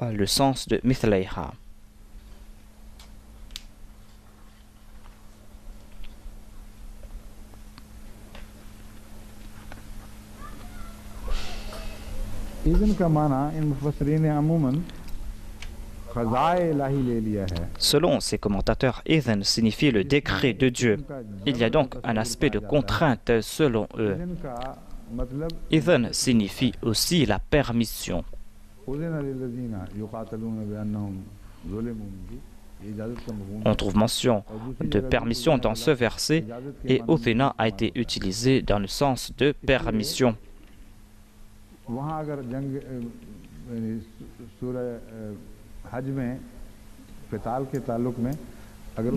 le sens de Mithlayha. Selon ces commentateurs, Idhan signifie le décret de Dieu. Il y a donc un aspect de contrainte selon eux. Idhan signifie aussi la permission. On trouve mention de permission dans ce verset et Udhina a été utilisé dans le sens de permission.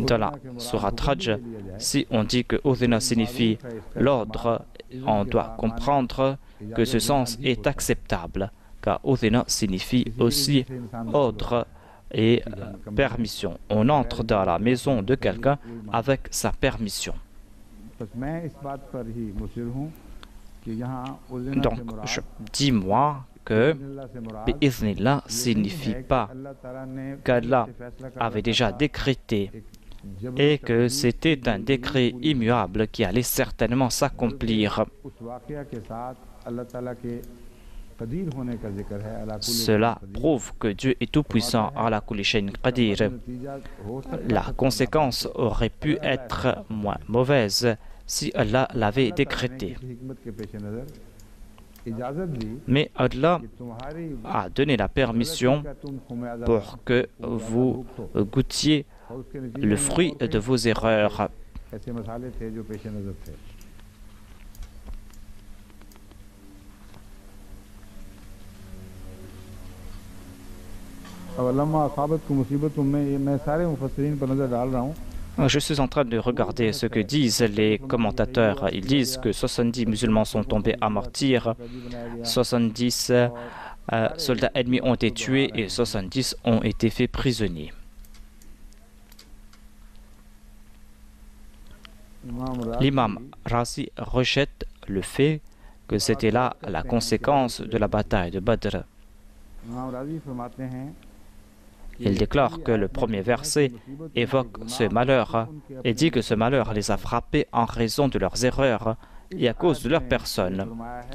Dans la sourate Hajj, si on dit que Udhina signifie l'ordre, on doit comprendre que ce sens est acceptable, car Udhina signifie aussi ordre et permission. On entre dans la maison de quelqu'un avec sa permission. Donc, je dis moi que Bi'idhnillah signifie pas qu'Allah avait déjà décrété et que c'était un décret immuable qui allait certainement s'accomplir. Cela prouve que Dieu est tout-puissant, ala kulli shay'in qadir. La conséquence aurait pu être moins mauvaise si Allah l'avait décrété. Mais Allah a donné la permission pour que vous goûtiez le fruit de vos erreurs. Je suis en train de regarder ce que disent les commentateurs. Ils disent que 70 musulmans sont tombés à martyrs, 70 soldats ennemis ont été tués et 70 ont été faits prisonniers. L'imam Razi rejette le fait que c'était là la conséquence de la bataille de Badr. Il déclare que le premier verset évoque ce malheur et dit que ce malheur les a frappés en raison de leurs erreurs et à cause de leur personne.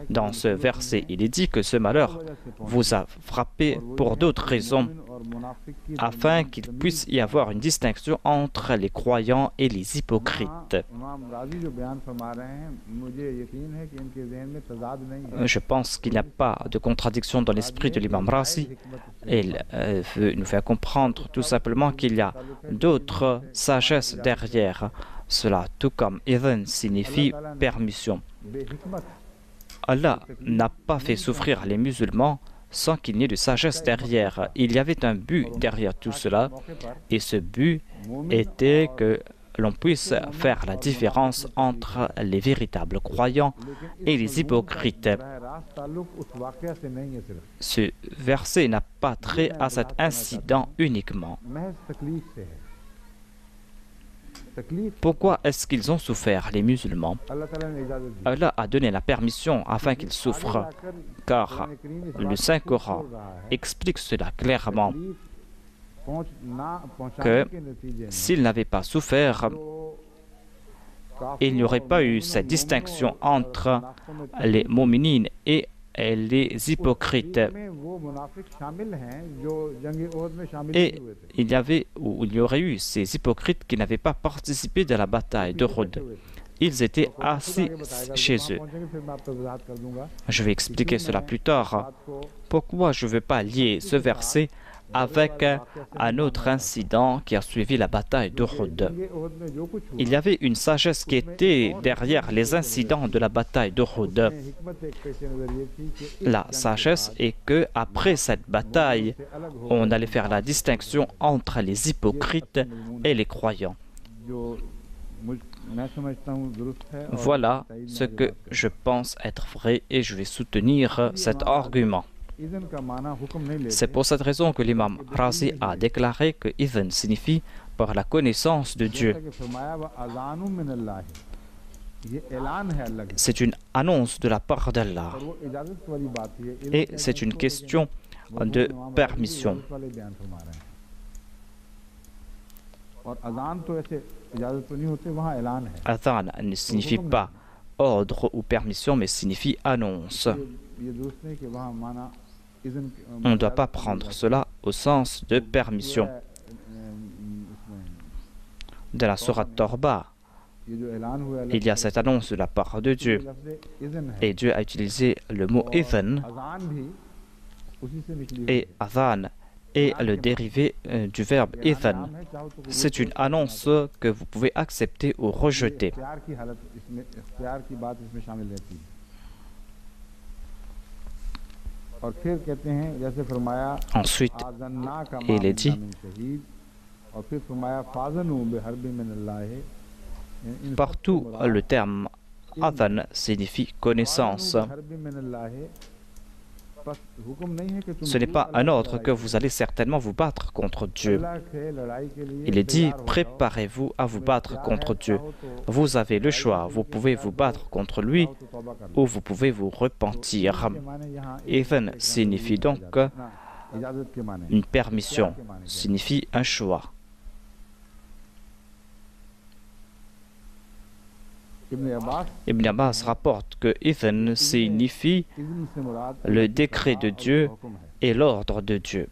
Dans ce verset, il est dit que ce malheur vous a frappé pour d'autres raisons, afin qu'il puisse y avoir une distinction entre les croyants et les hypocrites. Je pense qu'il n'y a pas de contradiction dans l'esprit de l'imam Razi. Il veut nous faire comprendre tout simplement qu'il y a d'autres sagesses derrière cela, tout comme idhan signifie permission. Allah n'a pas fait souffrir les musulmans sans qu'il n'y ait de sagesse derrière. Il y avait un but derrière tout cela, et ce but était que l'on puisse faire la différence entre les véritables croyants et les hypocrites. Ce verset n'a pas trait à cet incident uniquement. Pourquoi est-ce qu'ils ont souffert, les musulmans? Allah a donné la permission afin qu'ils souffrent, car le Saint-Coran explique cela clairement, que s'ils n'avaient pas souffert, il n'y aurait pas eu cette distinction entre les mu'minines et les hypocrites. Et il y aurait eu ces hypocrites qui n'avaient pas participé de la bataille d'Uhud. Ils étaient assis chez eux. Je vais expliquer cela plus tard. Pourquoi je ne veux pas lier ce verset avec un autre incident qui a suivi la bataille d'Uhud. Il y avait une sagesse qui était derrière les incidents de la bataille d'Uhud. La sagesse est que après cette bataille, on allait faire la distinction entre les hypocrites et les croyants. Voilà ce que je pense être vrai et je vais soutenir cet argument. C'est pour cette raison que l'imam Razi a déclaré que idhan signifie par la connaissance de Dieu. C'est une annonce de la part d'Allah et c'est une question de permission. Adhan ne signifie pas ordre ou permission, mais signifie annonce. On ne doit pas prendre cela au sens de permission. Dans la sourate Torba, il y a cette annonce de la part de Dieu. Et Dieu a utilisé le mot idhan, et adhan est le dérivé du verbe idhan. C'est une annonce que vous pouvez accepter ou rejeter. Ensuite, il est dit, partout le terme adhan signifie connaissance. Ce n'est pas un ordre que vous allez certainement vous battre contre Dieu. Il est dit, préparez-vous à vous battre contre Dieu. Vous avez le choix, vous pouvez vous battre contre lui ou vous pouvez vous repentir. Idhan signifie donc une permission, signifie un choix. Ibn Abbas rapporte que idhan signifie le décret de Dieu et l'ordre de Dieu.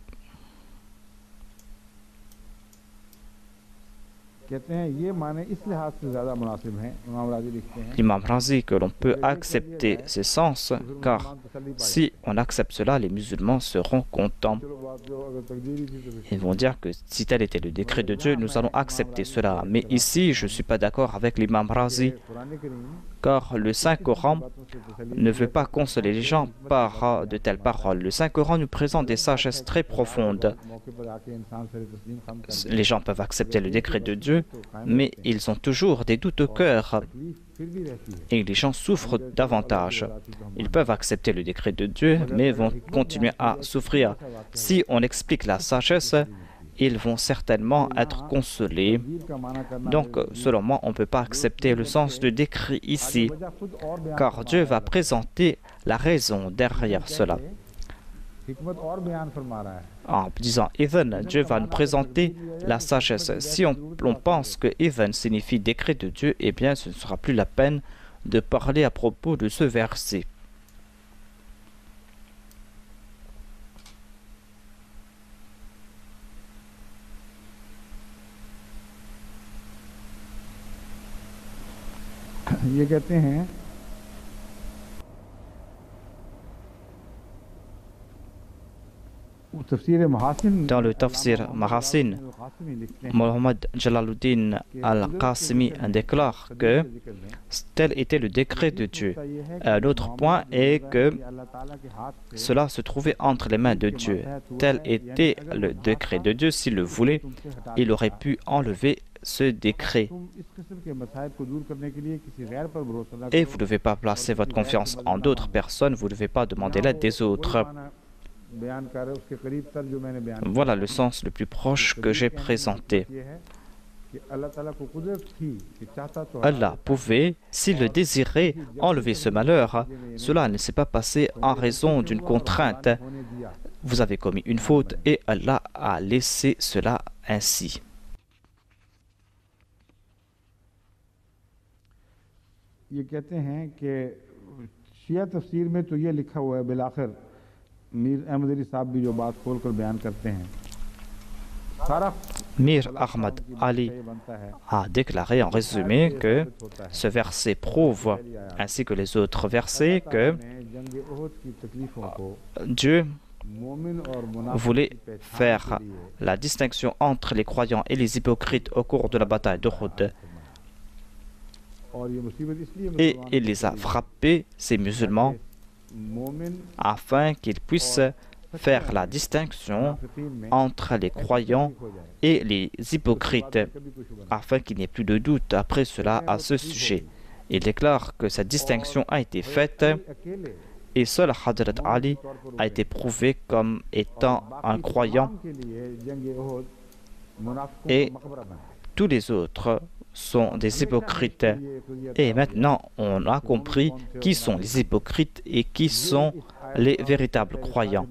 L'imam Razi que l'on peut accepter ces sens, car si on accepte cela, les musulmans seront contents. Ils vont dire que si tel était le décret de Dieu, nous allons accepter cela. Mais ici, je ne suis pas d'accord avec l'imam Razi, car le Saint-Coran ne veut pas consoler les gens par de telles paroles. Le Saint-Coran nous présente des sagesses très profondes. Les gens peuvent accepter le décret de Dieu, mais ils ont toujours des doutes au cœur. Et les gens souffrent davantage. Ils peuvent accepter le décret de Dieu, mais vont continuer à souffrir. Si on explique la sagesse, ils vont certainement être consolés. Donc, selon moi, on ne peut pas accepter le sens de décret ici, car Dieu va présenter la raison derrière cela. En disant Idhan, Dieu va nous présenter la sagesse. Si on pense que Idhan signifie décret de Dieu, eh bien ce ne sera plus la peine de parler à propos de ce verset. ये कहते हैं Dans le Tafsir Mahasin, Mohammed Jalaluddin al-Qasimi déclare que tel était le décret de Dieu. Un autre point est que cela se trouvait entre les mains de Dieu. Tel était le décret de Dieu. S'il le voulait, il aurait pu enlever ce décret. Et vous ne devez pas placer votre confiance en d'autres personnes, vous ne devez pas demander l'aide des autres. Voilà le sens le plus proche que j'ai présenté. Allah pouvait, s'il le désirait, enlever ce malheur. Cela ne s'est pas passé en raison d'une contrainte. Vous avez commis une faute et Allah a laissé cela ainsi. ये कहते हैं कि शिया तफसीर में तो ये लिखा हुआ है बिलाखिर मीर अहमद अली साहब भी जो बात खोल कर बयान करते हैं Mir Ahmad Ali a déclaré en résumé que ce verset prouve, ainsi que les autres versets, que Dieu voulait faire la distinction entre les croyants et les hypocrites au cours de la bataille d'Uhud. Et il les a frappés, ces musulmans, afin qu'ils puissent faire la distinction entre les croyants et les hypocrites, afin qu'il n'y ait plus de doute après cela à ce sujet. Il déclare que cette distinction a été faite et seul Hadrat Ali a été prouvé comme étant un croyant et tous les autres sont des hypocrites. Et maintenant, on a compris qui sont les hypocrites et qui sont les véritables croyants.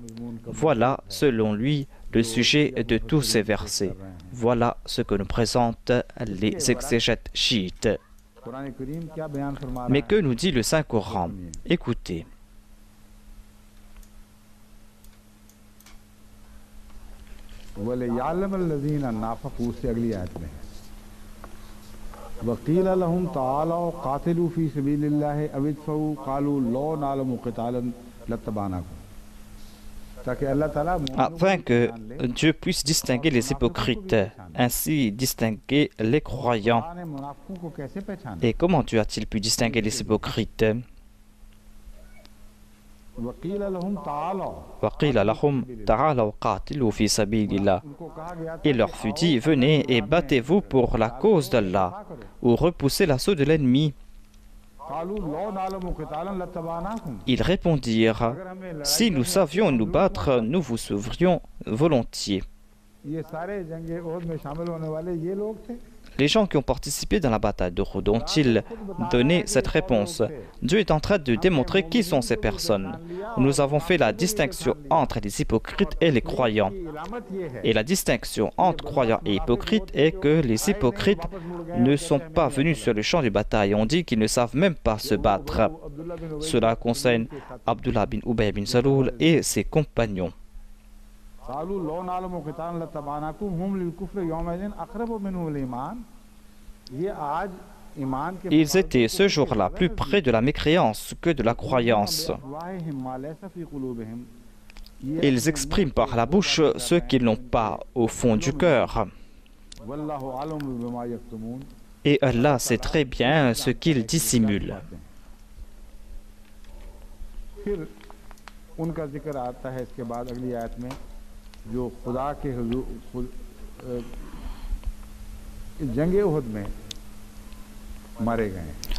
Voilà, selon lui, le sujet de tous ces versets. Voilà ce que nous présentent les exégètes chiites. Mais que nous dit le Saint-Coran? Écoutez. Afin que Dieu puisse distinguer les hypocrites, ainsi distinguer les croyants. Et comment Dieu a-t-il pu distinguer les hypocrites? Il leur fut dit, venez et battez-vous pour la cause d'Allah, ou repoussez l'assaut de l'ennemi. Ils répondirent, si nous savions nous battre, nous vous sauverions volontiers. Les gens qui ont participé dans la bataille d'Uhud ont-ils donné cette réponse? Dieu est en train de démontrer qui sont ces personnes. Nous avons fait la distinction entre les hypocrites et les croyants. Et la distinction entre croyants et hypocrites est que les hypocrites ne sont pas venus sur le champ de bataille. On dit qu'ils ne savent même pas se battre. Cela concerne Abdullah bin Ubay bin Salul et ses compagnons. Ils étaient ce jour-là plus près de la mécréance que de la croyance. Ils expriment par la bouche ce qu'ils n'ont pas au fond du cœur. Et Allah sait très bien ce qu'ils dissimulent.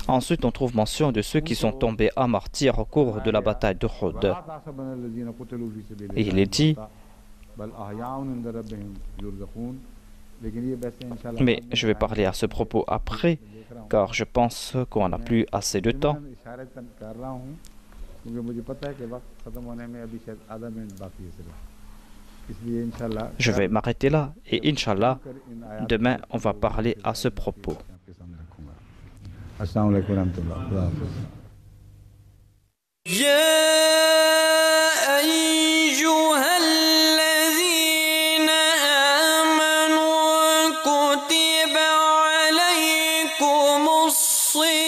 Ensuite, on trouve mention de ceux qui sont tombés à martyrs au cours de la bataille d'Uhud. Et il est dit, mais je vais parler à ce propos après, car je pense qu'on n'a plus assez de temps. क्योंकि मुझे पता है कि वक्त खत्म होने में अभी शायद आधा मिनट बाकी है सिर्फ, इसलिए इंशाल्लाह Je vais m'arrêter là et Inch'Allah, demain on va parler à ce propos. आपके सामने रखूंगा। अस्सलाम वालेकुम रहमतुल्लाह, खुदा हाफिज़। يا أيها الذين آمنوا كتب عليكم الصيام